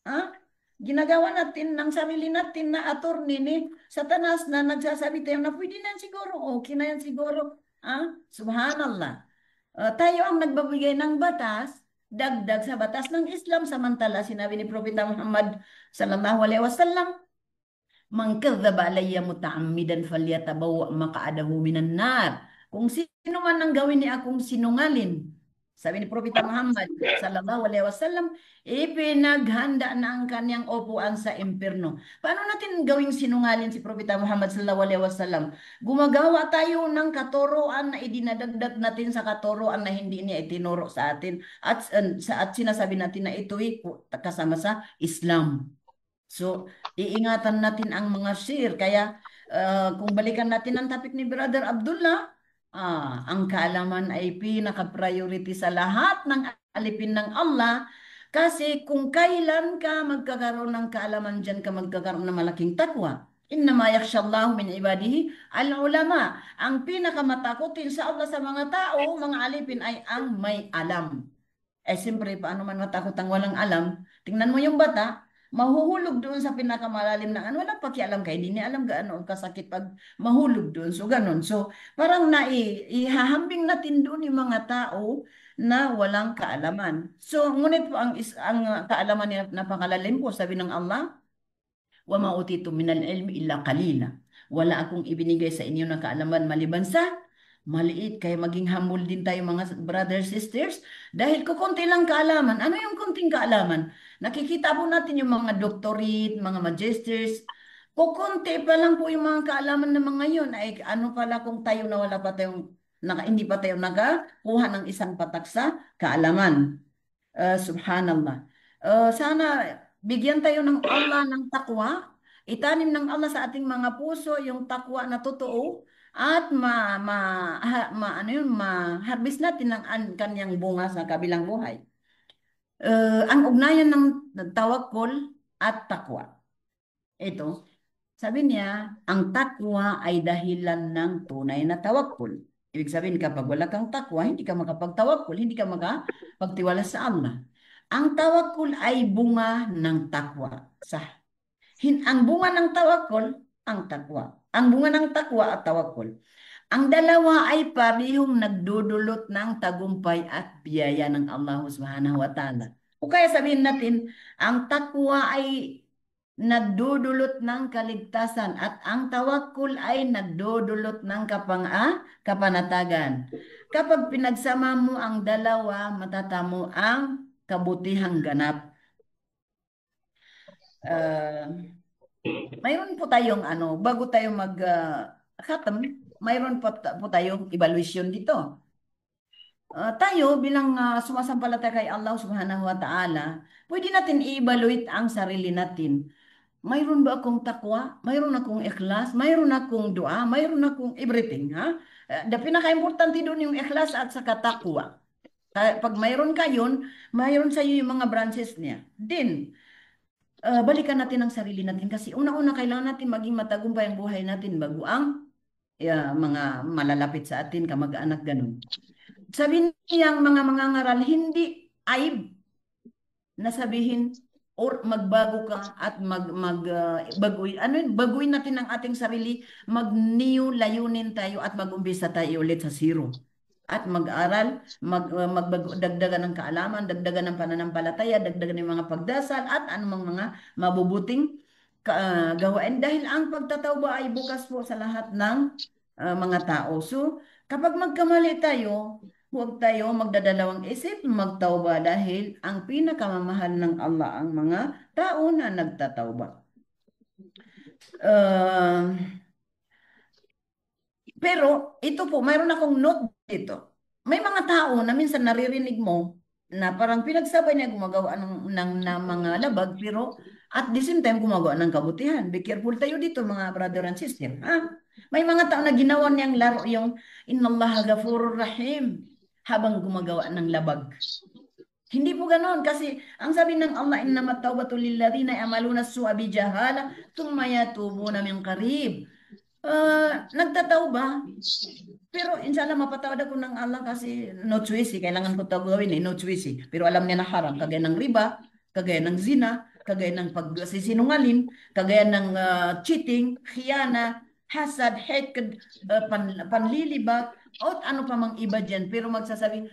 Ha? Ginagawa natin ng sarili natin na attorney ni Satanas na nagsasabi tayo na pwede na yan siguro, okay na yan siguro. Subhanallah. Tayo ang nagbabigay ng batas, dagdag sa batas ng Islam, samantala sinabi ni Propeta Muhammad sallallahu alaihi wasallam, "Man kadzdzaba alayya muta'ammidan falyatabawwa maq'adahu minan nar." Kung sino man ang gawin ni akong sinungalin, sabi ni Propeta Muhammad sallallahu alaihi wasallam, ipinaghanda na ang kanyang upuan sa impyerno. Paano natin gawing sinungalin si Propeta Muhammad sallallahu alaihi wasallam? Gumagawa tayo ng katuruan na idinadagdag natin sa katuruan na hindi niya itinuro sa atin at sinasabi natin na ito'y kasama sa Islam. So, iingatan natin ang mga shir. Kaya, kung balikan natin ang topic ni Brother Abdullah, ang kaalaman ay pinaka-priority sa lahat ng alipin ng Allah. Kasi kung kailan ka magkakaroon ng kaalaman, dyan ka magkakaroon ng malaking takwa. Innama yakhshallahu min ibadihi al-ulama. Ang pinakamatakotin sa Allah sa mga tao, mga alipin ay ang may alam. Siyempre, paano man matakot ang walang alam? Tingnan mo yung bata, mahuhulog doon sa pinakamalalim na walang pakialam kay hindi niya alam gaano kasakit pag mahulog doon. So, ganun. So, parang ihahambing natin doon yung mga tao na walang kaalaman. So, ngunit po ang kaalaman niya napakalalim po, sabi ng Allah, "Wa ma utitu minal ilmi illa qalila." Wala akong ibinigay sa inyo na kaalaman maliban sa maliit, kaya maging humble din tayo mga brothers, sisters, dahil kukunti lang kaalaman. Ano yung kunting kaalaman? Nakikita po natin yung mga doctorate, mga magisters, kukunti pa lang po yung mga kaalaman ng mga yun. Ay, ano pala kung tayo na wala pa tayong, hindi pa tayo nakakuha ng isang patak sa kaalaman. Subhanallah. Sana bigyan tayo ng Allah ng takwa, itanim ng Allah sa ating mga puso yung takwa na totoo, at ma-harvest natin ang kanyang bunga sa kabilang buhay. Ang ugnayan ng tawakkul at takwa. Ito, sabi niya, ang takwa ay dahilan ng tunay na tawakkul. Ibig sabihin, kapag wala kang takwa, hindi ka makapagtawakkul, hindi ka makapagtiwala sa Allah. Ang tawakkul ay bunga ng takwa. Ang bunga ng tawakkul, ang takwa. Ang bunga ng takwa at tawakkul. Ang dalawa ay parehong nagdudulot ng tagumpay at biyaya ng Allah Subhanahu wa Ta'ala. O kaya sabihin natin, ang takwa ay nagdudulot ng kaligtasan at ang tawakkul ay nagdudulot ng kapanatagan. Kapag pinagsama mo ang dalawa, matatamo ang kabutihang ganap. Mayroon po tayong bago tayo mag-khatam, mayroon po tayong evaluation dito. Tayo bilang sumasampalataya kay Allah Subhanahu wa Ta'ala, pwede natin i-evaluate ang sarili natin. Mayroon ba akong takwa? Mayroon akong ikhlas? Mayroon akong dua? Mayroon akong everything, ha? The pinaka-importante doon yung ikhlas at saka takwa. Pag mayroon ka yun, mayroon sa iyo yung mga branches niya. Then, balikan natin ang sarili natin kasi una-una kailangan natin maging matagumpay ang buhay natin bago ang mga malalapit sa atin, kamag-anak, ganun. Sabi niyang mga mangangaral, hindi ayib na sabihin or magbago ka at baguhin natin ang ating sarili, mag-new layunin tayo at mag-umpisa tayo ulit sa zero. At mag-aral, dagdagan ng kaalaman, dagdagan ng pananampalataya, dagdagan ng mga pagdasal at anumang mga mabubuting gawain. Dahil ang pagtatawba ay bukas po sa lahat ng mga tao. So, kapag magkamali tayo, huwag tayo magdadalawang isip, magtawba dahil ang pinakamamahal ng Allah ang mga tao na nagtatawba. Pero ito po, mayroon akong note dito. May mga tao na minsan naririnig mo na parang pinagsabay niya gumagawa ng mga labag, pero At the same time, gumagawa ng kabutihan. Be careful tayo dito, mga brother and sister. Ha? May mga tao na ginawa niyang laro yung Innallaha Ghafurur Rahim habang gumagawa ng labag. Hindi po ganoon kasi ang sabi ng Allah, innamat tawbatu lilladhina ya'maluna as-su'a bi jahala thumma yatubuna min qarib. Nagtatauba. Pero inshallah mapatawad ako ng Allah kasi no choice, kailangan ko ito gawin no choice. Pero alam niya na haram, kagaya ng riba, kagaya ng zina, kagaya ng pagsisinungaling, kagaya ng cheating, khiyana, hasad, hatred, panlilibag, o ano pa mang iba dyan. Pero magsasabi,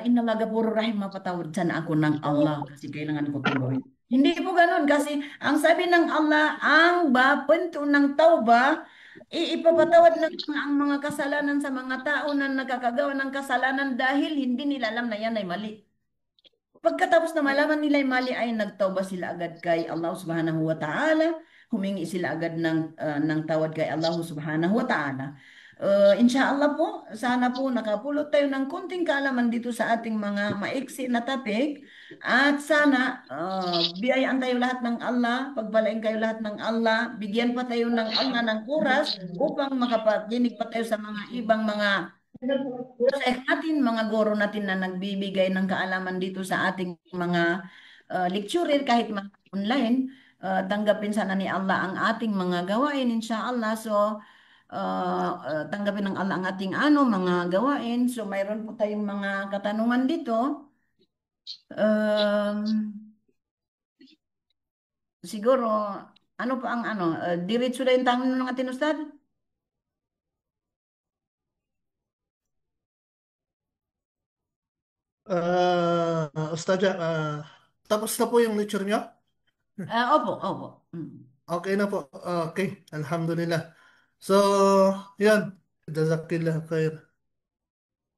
inalaga puro rahim, mapatawad sana ako ng Allah kasi kailangan ko itong gawin. Hindi po ganun kasi ang sabi ng Allah, ang punto ng tauba, ipapatawad ng ang mga kasalanan sa mga tao na nakakagawa ng kasalanan dahil hindi nila alam na yan ay mali. Pagkatapos na malaman nila ay mali ay nagtawba sila agad kay Allah Subhanahu wa Ta'ala, humingi sila agad ng tawad kay Allah Subhanahu wa Ta'ala. Inshallah po, sana po nakapulot tayo ng konting kaalaman dito sa ating mga maiksi na topic at sana biyayaan tayo lahat ng Allah, pagpalain kayo lahat ng Allah, bigyan pa tayo ng Allah ng oras upang makapaginig pa tayo sa mga ibang mga natin, mga guro natin na nagbibigay ng kaalaman dito sa ating mga lecturer kahit mga online. Tanggapin sana ni Allah ang ating mga gawain, inshallah. So, tanggapin ng Allah ang ating mga gawain. So, mayroon po tayong mga katanungan dito. Siguro, ano pa ang diretso na yung tanong ng ating ustad? Ustadya, tapos na po yung lecture nyo? Opo, opo. Okay na po. Okay, alhamdulillah. So, yan. Jazakillah khair.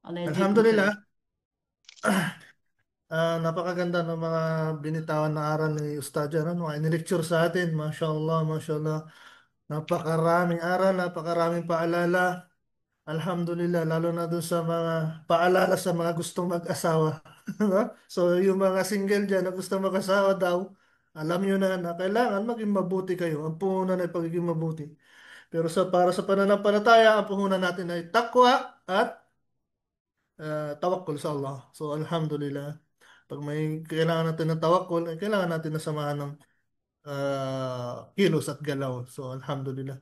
Alhamdulillah. Napakaganda ng mga binitawan na aral ni Ustadya, mga inilecture sa atin. Masya Allah, Masya Allah. Napakaraming aral, napakaraming paalala. Alhamdulillah, lalo na dun sa mga paalala sa mga gustong mag-asawa. So, yung mga single dyan na gustong mag-asawa daw, alam nyo na kailangan maging mabuti kayo. Ang puhunan ay pagiging mabuti. Pero para sa pananampalataya, ang puhunan natin ay takwa at tawakkul sa Allah. So, alhamdulillah. Pag may kailangan natin ng tawakkul, ay kailangan natin na samahan ng kilos at galaw. So, alhamdulillah.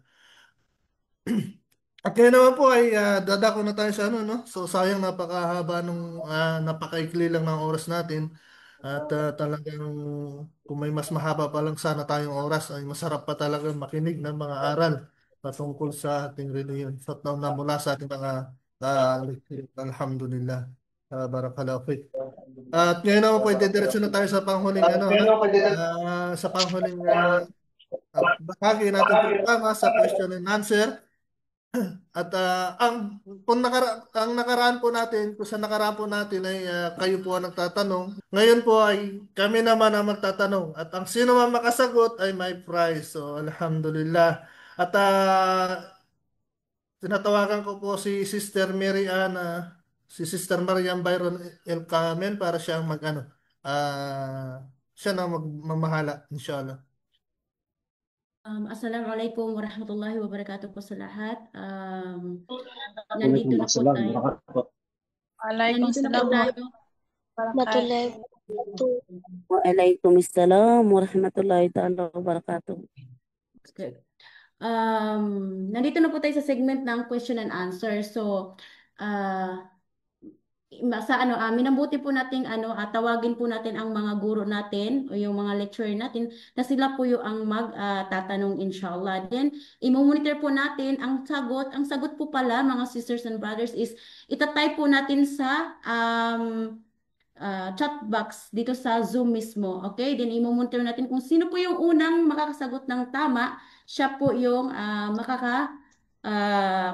At ngayon naman po ay dadako na tayo sa no? So sayang napakahaba nung napakaikli lang ng oras natin. At talagang kung may mas mahaba pa lang sana tayong oras ay masarap pa talaga makinig ng mga aral patungkol sa ating reliyon. So na mula sa ating mga alhamdulillah. Barakallahu fiik. At ngayon naman po ay didiretso na tayo sa panghuling sa panghuling bahagi natin programa sa question and answer. At ang nakaraan po natin, kung sa nakaraan po natin ay kayo po ang nagtatanong. Ngayon po ay kami naman ang magtatanong. At ang sino man makasagot ay may prize. So, alhamdulillah. At tinatawagan ko po si Sister Mary Ann, si Sister Mariam Byron El Camel para siya ang siya na magmamahala, inshallah. Assalamualaikum warahmatullahi wabarakatuh po sa lahat. Nandito na po tayo. Waalaikumsalam warahmatullahi ta'ala wabarakatuh. Nandito na po tayo sa segment ng question and answer. So, minabuti po natin tawagin po natin ang mga guro natin o yung mga lecturer natin na sila po yung ang magtatanong inshallah. Then i-monitor po natin ang sagot. Ang sagot po pala mga sisters and brothers is itatype po natin sa chat box dito sa Zoom mismo. Okay? Then i-monitor natin kung sino po yung unang makakasagot ng tama. Siya po yung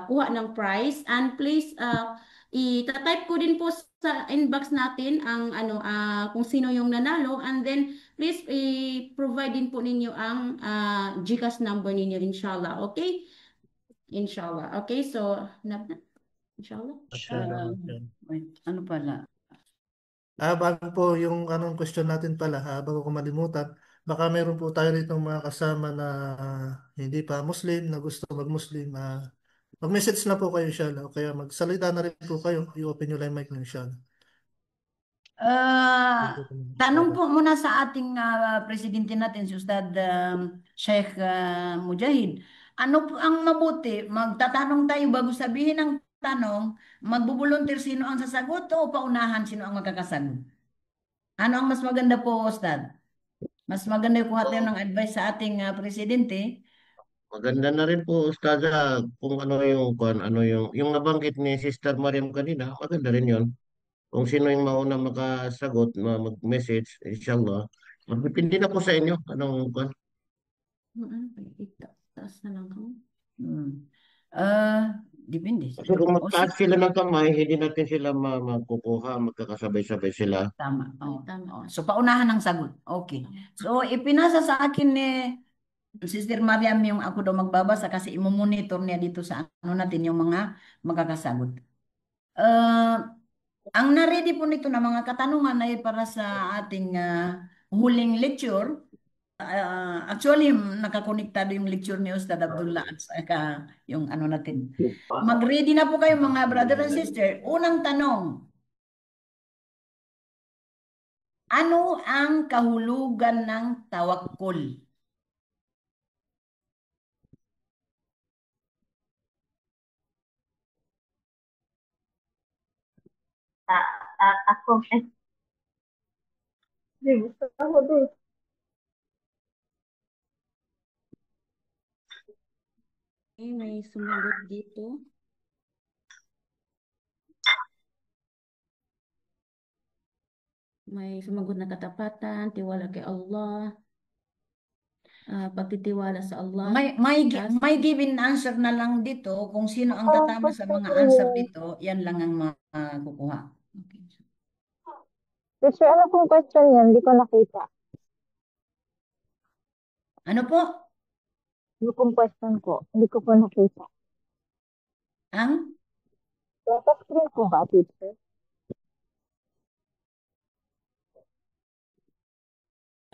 kuha ng prize. And please i-type ko din po sa inbox natin ang kung sino yung nanalo, and then please i-provide din po ninyo ang GCash number ninyo inshallah. Okay? Inshallah. Okay, so inshallah. Ano pala? Bago po yung question natin pala, bago ko malimutan, baka meron po tayo rito mga kasama na hindi pa Muslim, na gusto mag-Muslim. Mag-message na po kayo inshallah. O kaya magsalita na rin po kayo. I-open nyo lang yung mic nyo inshallah. Tanong po muna sa ating presidente natin, si Ustad Sheikh Mujahid. Ano po ang mabuti? Magtatanong tayo bago sabihin ang tanong, magbubuluntir sino ang sasagot o paunahan sino ang magkakasagot? Ano ang mas maganda po, Ustad? Mas maganda yung kuha tayo ng advice sa ating presidente. Maganda na rin po, Ustaza, kung ano yung nabanggit ni Sister Mariam kanina, maganda rin yun. Kung sino yung mauna makasagot, mag-message, inshallah. Magpipindi na po sa inyo. Anong kwan? Taas na lang ako. Depende. Kasi kung magtaas sila ng kamay, hindi natin sila makukuha, magkakasabay-sabay sila. Tama. So, paunahan ang sagot. Okay. So, ipinasa sa akin ni Sister Mariam yung ako daw magbabasa kasi imomonitor niya dito sa ano natin yung mga magkakasagot. Ang na-ready po nito na mga katanungan ay para sa ating huling lecture. Actually, nakakonektado yung lecture ni Ustad Abdullah at saka yung ano natin. Mag-ready na po kayo mga brother and sister. Unang tanong. Ano ang kahulugan ng tawakkul? Ako. Gusto ko din. May sumagot dito. May sumagot na katapatan, tiwala kay Allah, pagtitiwala sa Allah. May given answer na lang dito. Kung sino ang tatama sa mga answer dito, yan lang ang makukuha. Okay. Teacher, ano pong question yan? Hindi ko nakita. Ano po? Ano pong question ko? Hindi ko po nakita. Ang? Nasa screen po ba, teacher?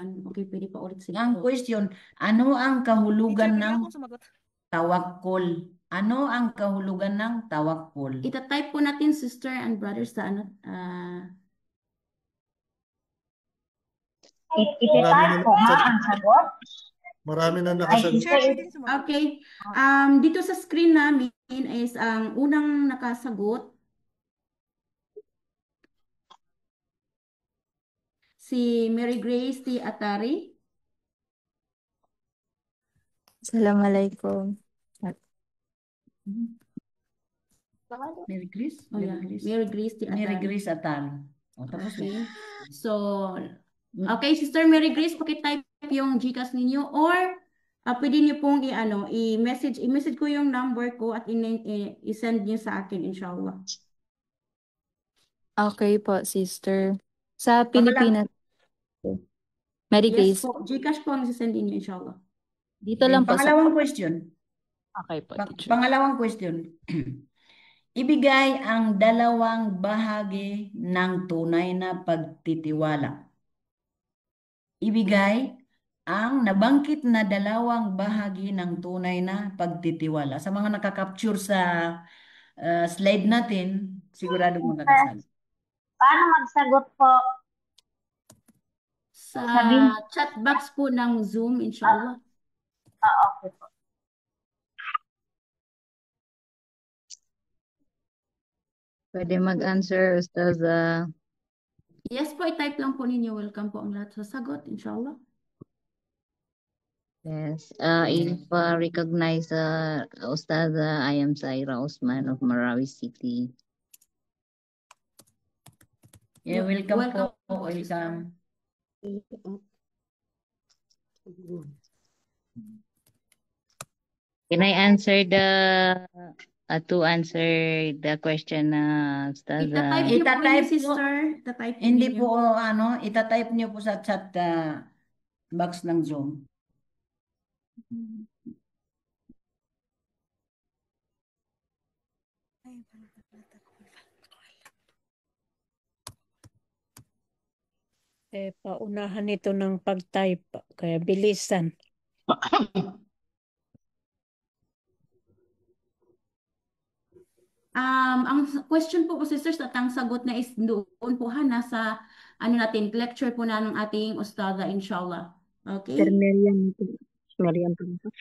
Okay, pwede pa ulit sila. Ang question, ano ang kahulugan ng tawakkul? Ano ang kahulugan ng tawakkul? Ita-type po natin, sister and brothers, sa ano. Iti-type po ba ang sagot? Marami na nakasagot. Okay. Dito sa screen namin is ang unang nakasagot si Mary Grace T. Atari. Assalamualaikum. Mary Grace? Oh, yeah. Mary Grace T. Atari. Mary Grace Atari. Tapos Okay. So, okay, Sister Mary Grace, paki-type yung GCash ninyo or pwede niyo pong i-message ko yung number ko at i-send niyo sa akin, inshallah. Okay po, sister. Sa Pilipinas. Mary Yes Grace. po, GCash po ang i-send niyo, inshallah. Dito lang po sa... Pangalawang question. Okay po, teacher. Pangalawang question. Ibigay ang dalawang bahagi ng tunay na pagtitiwala. Ibigay ang nabangkit na dalawang bahagi ng tunay na pagtitiwala. Sa mga nakakapture sa slide natin, sigurado magkakasagot. Paano magsagot po? Sa chat box po ng Zoom, inshallah. Okay po. Pwede mag-answer, Ustaza. Yes po, i-type lang po ninyo. Welcome po ang lahat sa sagot, inshallah. Yes. If recognize Ustaza, I am Saira Osman of Marawi City. Yeah, welcome po. Welcome. Can I answer to answer the question, Ustaza? Ita-type niyo po yun, sister. Ita-type Hindi niyo. po, ita-type niyo po sa chat box ng Zoom. Paunahan ito ng pag-type, kaya bilisan. Ang question po sisters at ang sagot na is doon po nasa natin, lecture po na ng ating ustada inshallah. Okay? Sir Merian. Merian pa nito.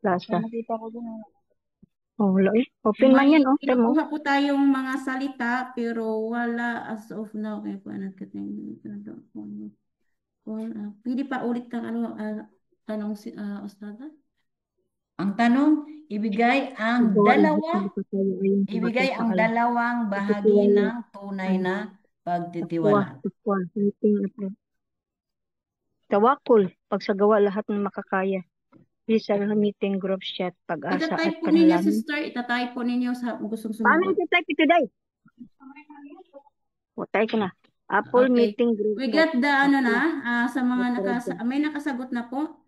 Lasa. Nakita ko dun. Oh, wala eh. Open man yan, oh. Temo. Kinukuha po tayong mga salita pero wala as of now. Kaya po pwede pa ulit ng tanong ustada? Ang tanong, ibigay ang dalawang bahagi ng tunay na pagtitiwala. Tawakul, pagsagawa lahat ng makakaya. Visual meeting group chat, pag-asa at Itatype po ninyo, panalangin. sister. Itatype po ninyo sa gustong Paano sumagot. ito-type ito, Day? O, tayo ka na. Apple Okay. meeting group We chat. got the sa mga may nakasagot na po.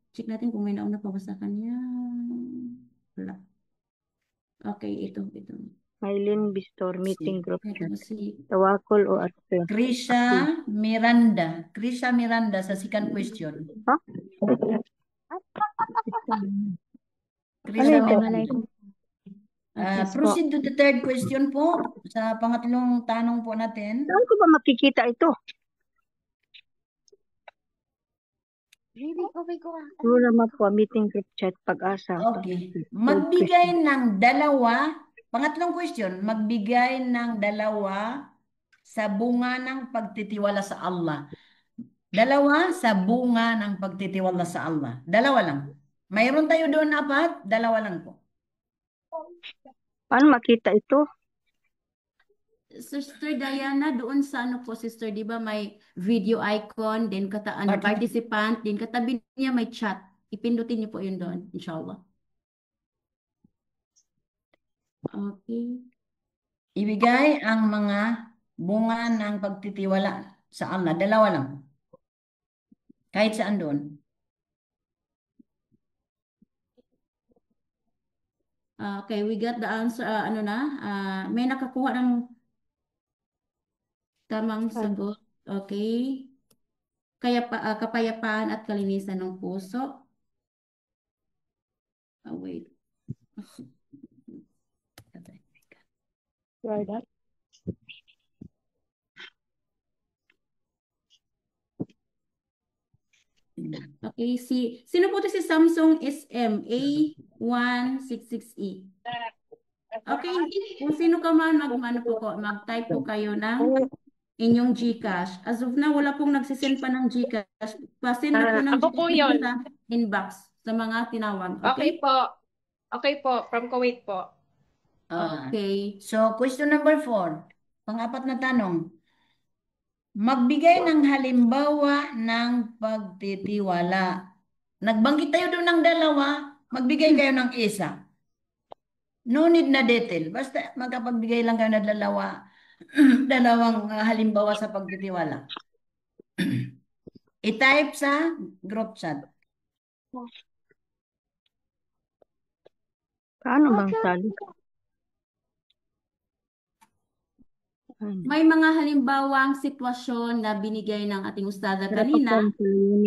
Check natin kung may nauna pa ba sa kanya. Wala. Okay, ito. Maylin Bistor, meeting group chat. Si Tawakul o ate. Krisha Miranda sa second question. Ha? Krisha Ano ito? Miranda. Proceed to the third question po. Sa pangatlong tanong po natin. Saan ko ba makikita ito? Puro naman po, meeting group chat, pag-asa. Okay. Magbigay ng dalawa. Pangatlong question, magbigay ng dalawa sa bunga ng pagtitiwala sa Allah. Dalawa sa bunga ng pagtitiwala sa Allah. Dalawa lang. Mayroon tayo doon apat, dalawa lang po. Paano makita ito? Sister Diana, doon sa po, sister, di ba may video icon, then participant, then katabi niya may chat. Ipindutin niyo po yun doon, inshallah. Okay. Ibigay ang mga bunga ng pagtitiwala sa Allah. Dalawa lang. Kahit saan doon. Okay, we got the answer. May nakakuha ng tamang sagot. Okay. Kapayapaan at kalinisan ng puso. Wait. Try that. Okay, sino po ito si Samsung SMA166E? Okay, kung sino ka man mag-type po kayo ng inyong GCash. As of now, wala pong nagsisend pa ng GCash. Pa-send na po ng Ako po GCash yun. sa inbox sa mga tinawag. Okay po. Okay po. From Kuwait po. Okay. So, question number 4. Pang-apat na tanong. Magbigay ng halimbawa ng pagtitiwala. Nagbanggit tayo doon ng dalawa, magbigay kayo ng isa. No need na detail. Basta magkapagbigay lang kayo ng dalawang halimbawa sa pagtitiwala. I-type sa group chat. Paano bang sali? May mga halimbawang sitwasyon na binigay ng ating ustada kanina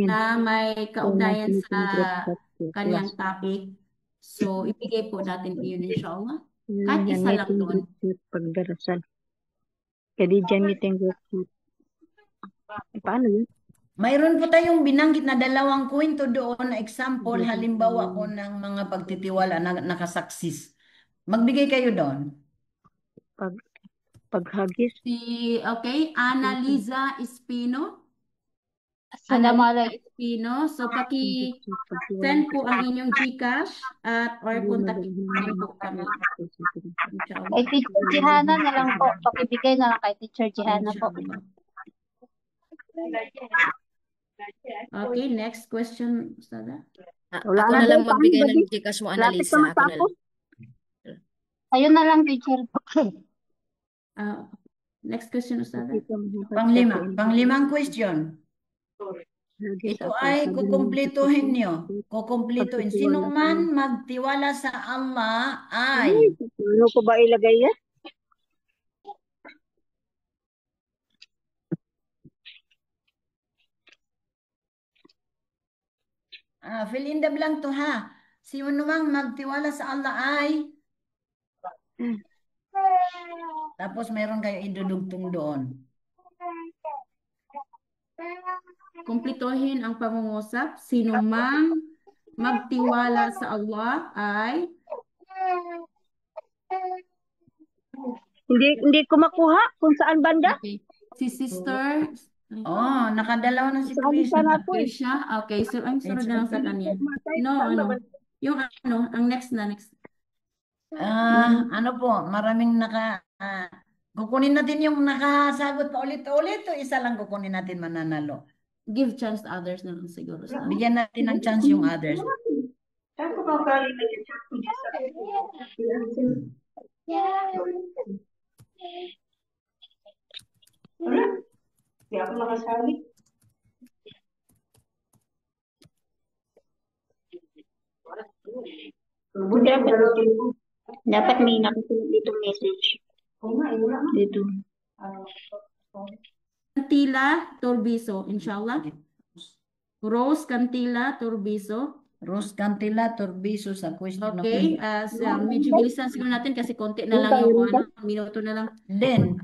na may kaugnayan sa kanyang topic. So, ibigay po natin yun inshallah. Kahit isa lang doon. Pagdarasal. Kaya dyan meeting group chat. Paano yun? Mayroon po tayong binanggit na dalawang kwento doon na example, halimbawa po ng mga pagtitiwala na nakasaksis. Magbigay kayo doon. Paghagis. Okay, Annaliza Espino. Assalamualaikum. Espino. So, paki-send po ang inyong GCash or kontakin po kami. Kay Teacher Jihana na lang po. Pakibigay na lang kay Teacher Jihana po. Okay, next question, Ustada. Ako na lang magbigay ng GCash mo, Annalisa. Ako na lang. Ayun na lang, Teacher. Next question, Ustada. Panglimang question. Ito ay kukumplituhin nyo. Kukumplituhin. Sino man magtiwala sa Allah ay... Ano ko ba ilagay yan? Fill in the blank to ha. Sino mang magtiwala sa Allah ay tapos meron kayo idudugtong doon. Kumpletuhin ang pangungusap. Sino mang magtiwala sa Allah ay Hindi ko makuha kung saan banda. okay. Si sister Oh, nakadalawa na si Saan Chris. na po eh. Krisha. Okay, so ang sunod na lang sa kanya. Yung ang next na next. Ano po, maraming kukunin natin yung nakasagot pa ulit-ulit o isa lang kukunin natin mananalo. Give chance to others na lang siguro. Bigyan natin ng chance yung others. Hindi ako makasali. Dapat may nakusunod ditong message. Dito. Cantila Turbiso, inshallah. Rose Cantila Turbiso. Rose Cantila Turbiso sa question. Okay, medyo bilisan siguro natin kasi konti na lang yung minuto na lang. Then,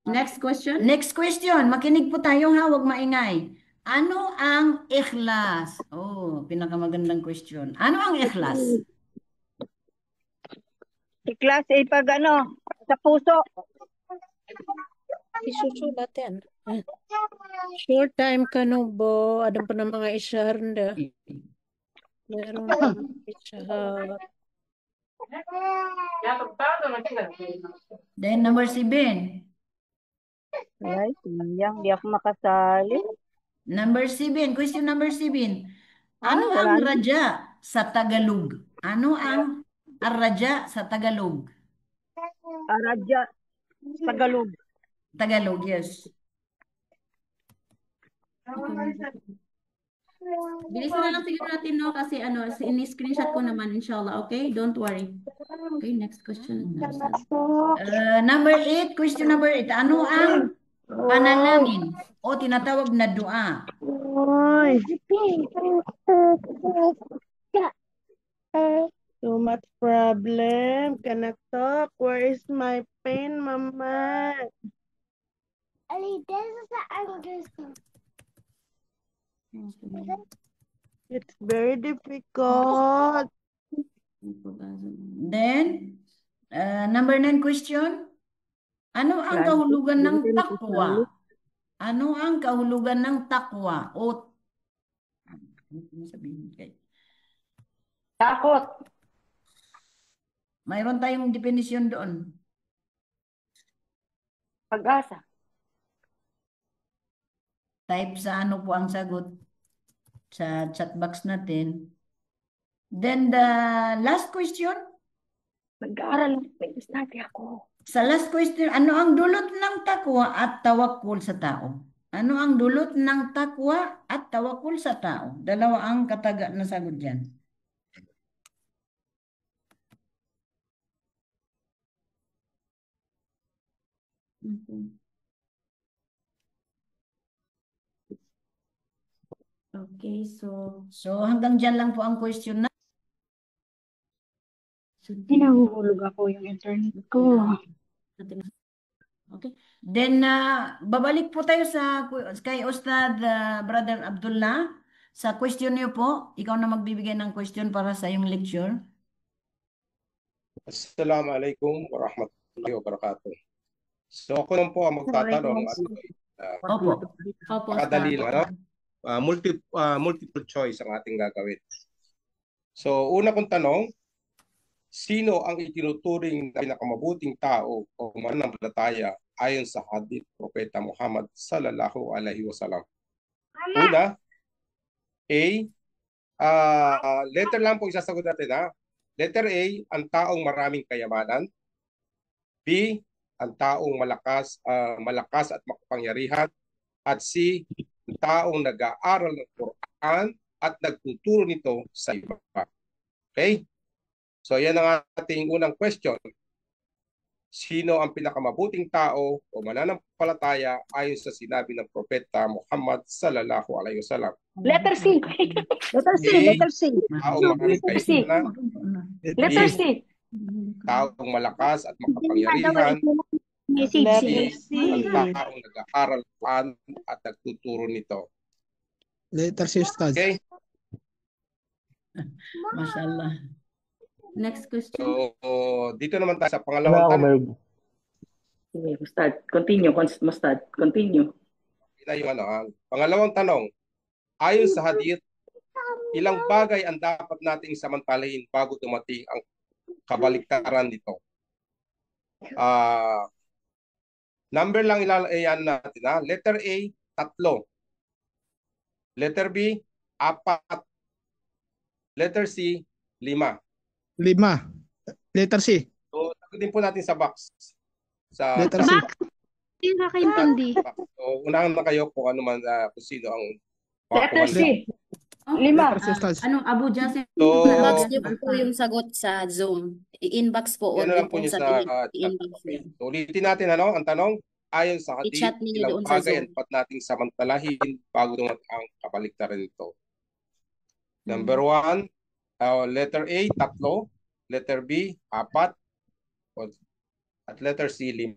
next question. Next question. Makinig po tayo ha, huwag maingay. Ano ang ikhlas? Oh, pinakamagandang question. Ano ang ikhlas? Ikhlas ay pag sa puso. Isusulat yan. Short time ka no bo. Adam pa ng mga isyaranda. Meron pa isyar. Then number 7. Ay, sayang. Di ako makasali. Number 7. Question number 7. Ano ang raja sa Tagalog? Ano ang raja sa Tagalog? Raja sa Tagalog. Tagalog, yes. Bilisan na lang siguro natin no kasi ini-screenshot ko naman inshallah, okay? Don't worry. Okay, next question. Number 8, question number 8. Ano ang panalangin o tinatawag na dua? Too much problem. Cannot talk. Where is my pen, Mama? It's very difficult. Then, number 9 question. Ano ang kahulugan ng takwa? Ano ang kahulugan ng takwa? O Takot. mayroon tayong definisyon doon. Pag-asa. Type sa ano po ang sagot sa chat box natin. Then the last question. Nag-aaral ng estudyante ako. Sa last question, ano ang dulot ng takwa at tawakkul sa tao? Ano ang dulot ng takwa at tawakkul sa tao? Dalawa ang kataga na sagot dyan. Okay, so hanggang dyan lang po ang question na. Nahuhulog ako yung internet ko. Okay. Then, babalik po tayo kay Ustad Brother Abdullah. Sa question niyo po, ikaw na magbibigay ng question para sa iyong lecture. Assalamualaikum warahmatullahi wabarakatuh. So ako lang po ang magtatanong at pakadali lang. Multiple choice ang ating gagawin. So una kong tanong, sino ang itinuturing na pinakamabuting tao o mananampalataya ayon sa hadith Propeta Muhammad sallallahu alaihi wasallam? Una, letter lang po isasagot natin ha. Letter A, ang taong maraming kayamanan. B, ang taong malakas at makapangyarihan. At C, ang taong nag-aaral ng Quran at nagtuturo nito sa iba. Okay? So yan ang ating unang question. Sino ang pinakamabuting tao o mananampalataya ayon sa sinabi ng propeta Muhammad sallallahu alaihi wasallam? Letter C. Letter C. Letter C. Taong maraming Letter C. kaibigan. Letter C. Taong malakas at makapangyarihan. Letter C. Ang taong nag-aaral at nagtuturo nito. Letter C, Ustad. Okay? Mashallah. Next question. So, dito naman tayo sa pangalawang tanong. Sige, Ustad. Continue, Ustad. Continue. Pangalawang tanong. Ayon sa hadith, ilang bagay ang dapat nating samantalahin bago dumating ang kabaliktaran nito? Number lang iyan natin. Letter A, 3. Letter B, 4. Letter C, 5. 5. Letter C. So, sagutin po natin sa box. Sa Letter C. Hindi nakakaintindi. So, unahan na kayo kung ano man, kung sino ang Letter C. 5. Anong Abu Jassim? So, Inbox niyo po yung sagot sa Zoom. I-inbox po. yan na lang po Huwag niyo sa sa i-inbox niyo. So, ulitin natin ang tanong. Ayon sa hadith, I-chat niyo ilang doon sa bagay Zoom. ang dapat nating samantalahin bago dumating ang kabaliktaran nito? Number 1, letter A, 3. Letter B, 4. At letter C, 5.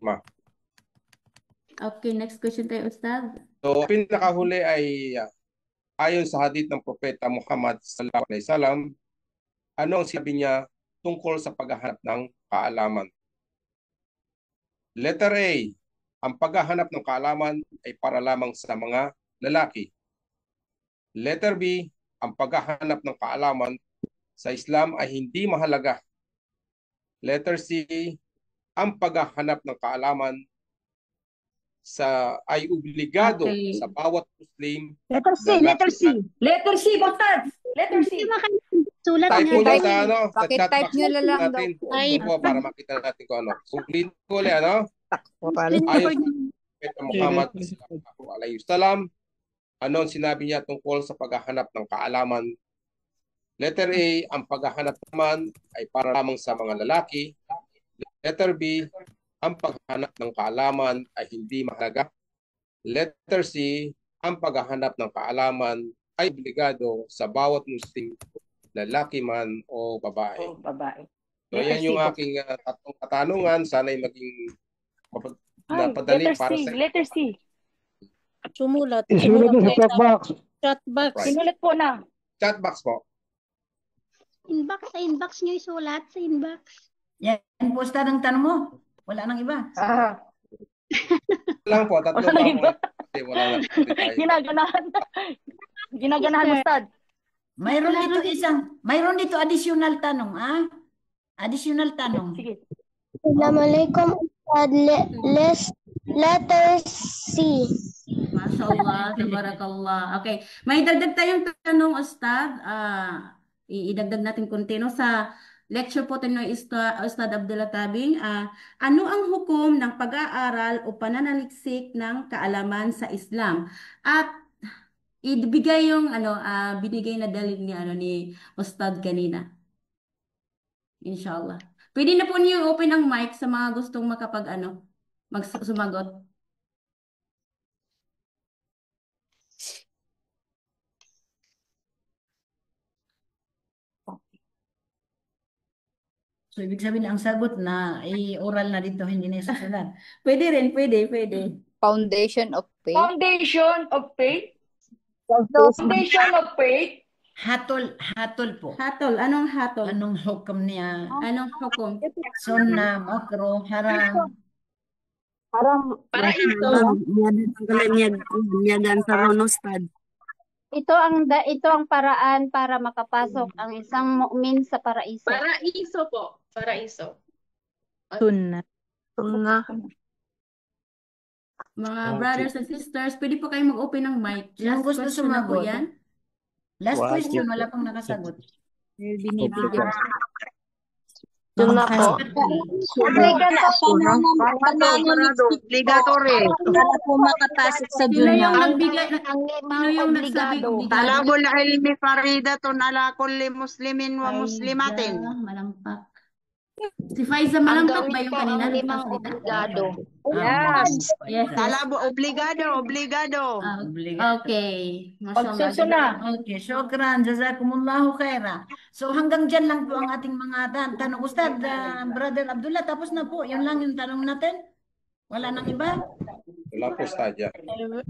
Okay, next question tayo, Ustad. So, pinakahuli ay ayon sa hadith ng propeta Muhammad sallallahu alaihi wasallam, ano ang sinabi niya tungkol sa paghahanap ng kaalaman? Letter A, ang paghahanap ng kaalaman ay para lamang sa mga lalaki. Letter B, ang paghahanap ng kaalaman sa Islam ay hindi mahalaga. Letter C, ang paghahanap ng kaalaman ay obligado sa bawat Muslim. Letter C. Letter C. Letter C, Ustad. Letter C. Sulat Type po niya. nyo sa sa chat box Type nyo na lang daw. natin. Ito po para makita natin kung ano. Sulit ko ulit, Ayon sa propeta Muhammad sallallahu alaihi wasallam, ano ang sinabi niya tungkol sa paghahanap ng kaalaman? Letter A, ang paghahanap naman ay para lamang sa mga lalaki. Letter B, ang paghahanap ng kaalaman ay hindi mahalaga. Letter C, ang paghahanap ng kaalaman ay obligado sa bawat Muslim, lalaki man o babae. So yan yung aking tatlong katanungan. Sana'y maging napadali para sa Letter C. Sumulat. Isulat mo sa chat box. Chat box. Right. Sinulat po na. Chat box po. Sa inbox nyo isulat. Sa inbox. Yan po, Ustad, ang tanong mo. Wala nang iba. Lang po, tatlo Wala pa nang iba. Kasi wala na tayo. Ginaganahan. Ginaganahan, Ustad. Mayroon dito additional tanong, Additional tanong. Sige. Assalamualaikum, Ustad. Letter C. Mashallah, tabarakallah. Okay, may dagdag tayong tanong, Ustad. Idagdag natin konti sa lecture po tayo ni Ustad Abdullah Tabing. Ano ang hukom ng pag-aaral o pananaliksik ng kaalaman sa Islam? At ibigay yung binigay na dalil ni Ustad kanina. Inshallah. Pwede na po niyo open ang mic sa mga gustong sumagot. So, ibig sabihin ang sagot na oral na dito, hindi na isusulat. Pwede rin, pwede. Foundation of faith. Foundation of faith. Foundation of faith. Hatol po. Hatol. Anong hatol? Anong hukom niya? Anong hukom? Sunnah, makruh, haram. Haram. Para ito. Niyagan sa Ronostad. Ito ang paraan para makapasok ang isang mu'min sa paraiso. Paraiso po. Paraiso. Sunnah. Mga brothers and sisters, pwede po kayong mag-open ng mic. Yung gusto question na po sumagot. yan. Last question, wala pang nakasagot. Binibigyan. Sunnah po. Obligatory. Para po makapasok sa dunya. Sino yung nagsabi obligado? Talabul ilmi faridatun ala kulli muslimin wa muslimatin. Malampak. Si Faiza Ang Malambak gawin ba yung po kanina ang limang nagsasalita? obligado. Yes. Yes, yes. Talabo, obligado, obligado. Okay. Mashallah. Pagsusunod. Okay, syukran, jazakumullahu khaira. So hanggang dyan lang po ang ating mga tanong. Ustad, Brother Abdullah, tapos na po. Yun lang yung tanong natin. Wala nang iba? Wala po, Stadia.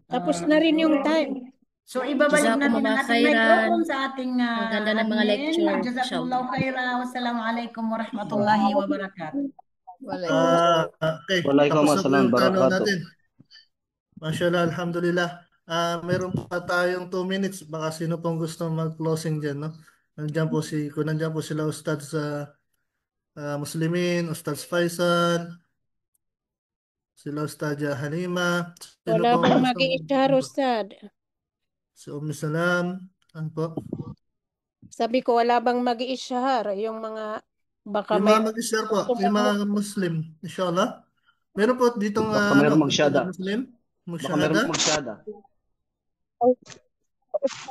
Tapos na rin yung time. So ibabalik natin ang Jazakumullah ating khairan. microphone sa ating Ang ganda ng mga admin. lecture. Jazakumullahu khaira. Wassalamualaikum warahmatullahi wabarakatuh. Okay, tapos na po yung tanong natin. Mashallah, alhamdulillah. Meron pa tayong 2 minutes. Baka sino pong gusto mag-closing dyan, no? Kung nandiyan po sila Ustad sa Muslimin, Ustad Faisal, sila Ustadya Halima. Sino Wala pong pang gusto mag-i-ishar, Ustad. Si Salam. Ano po? Sabi ko, wala bang mag-i-ishar? Yung mga, baka Yung may mga mag-share po, yung mga Muslim, inshallah. Meron po ditong Baka meron magsyada. Muslim, Baka meron magsyada.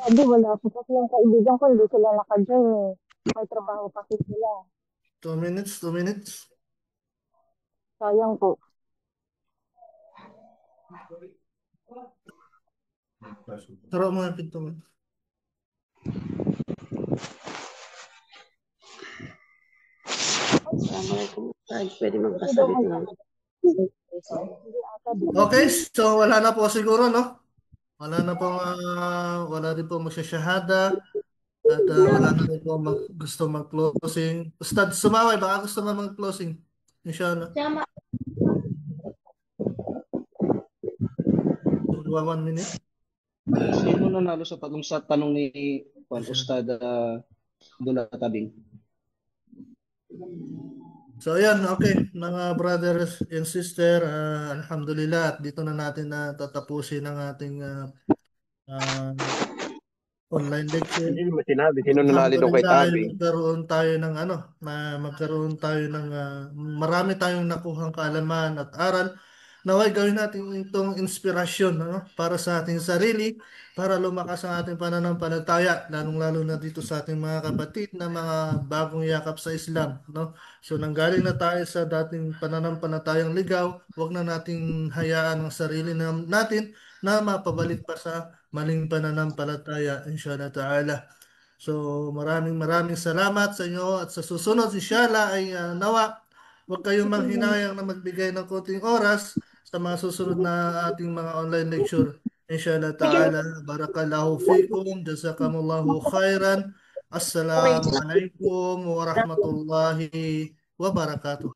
Sabi, wala po kasi yung kaibigan ko, hindi sila naka-join eh. May trabaho kasi sila. 2 minutes, 2 minutes. Sayang po. Taro mo yung pinto mo. Assalamualaikum, Ustad. Pwede magpasalit lang. Okay, so wala na po siguro, no? Wala na po, wala rin po magsasyahada. At wala na rin po gusto mag-closing. Ustad, sumaway, baka gusto mo mag-closing. Inshallah. 1 minute. Sino nanalo sa tanong ni Ustad Abdullah Tabing? So ayan, okay, mga brothers and sister, alhamdulillah, at dito na natin na tatapusin ang ating online lecture. Hindi mo sinabi, sino nanalo kay Tabing? Magkaroon tayo ng marami tayong nakuhang kaalaman at aral. Naway gawin natin itong inspirasyon, para sa ating sarili, para lumakas ang ating pananampalataya, lalong-lalo na dito sa ating mga kapatid na mga bagong yakap sa Islam, no? So nanggaling na tayo sa dating pananampalatayang ligaw, huwag na nating hayaan ang sarili natin na mapabalik pa sa maling pananampalataya, inshallah ta'ala. So maraming salamat sa inyo, at sa susunod inshallah ay nawa huwag kayong manghinayang na magbigay ng konting oras sa mga susunod na ating mga online lecture. Inshallah ta'ala, barakallahu fikum, jazakumullahu khairan. Assalamu alaikum warahmatullahi wabarakatuh.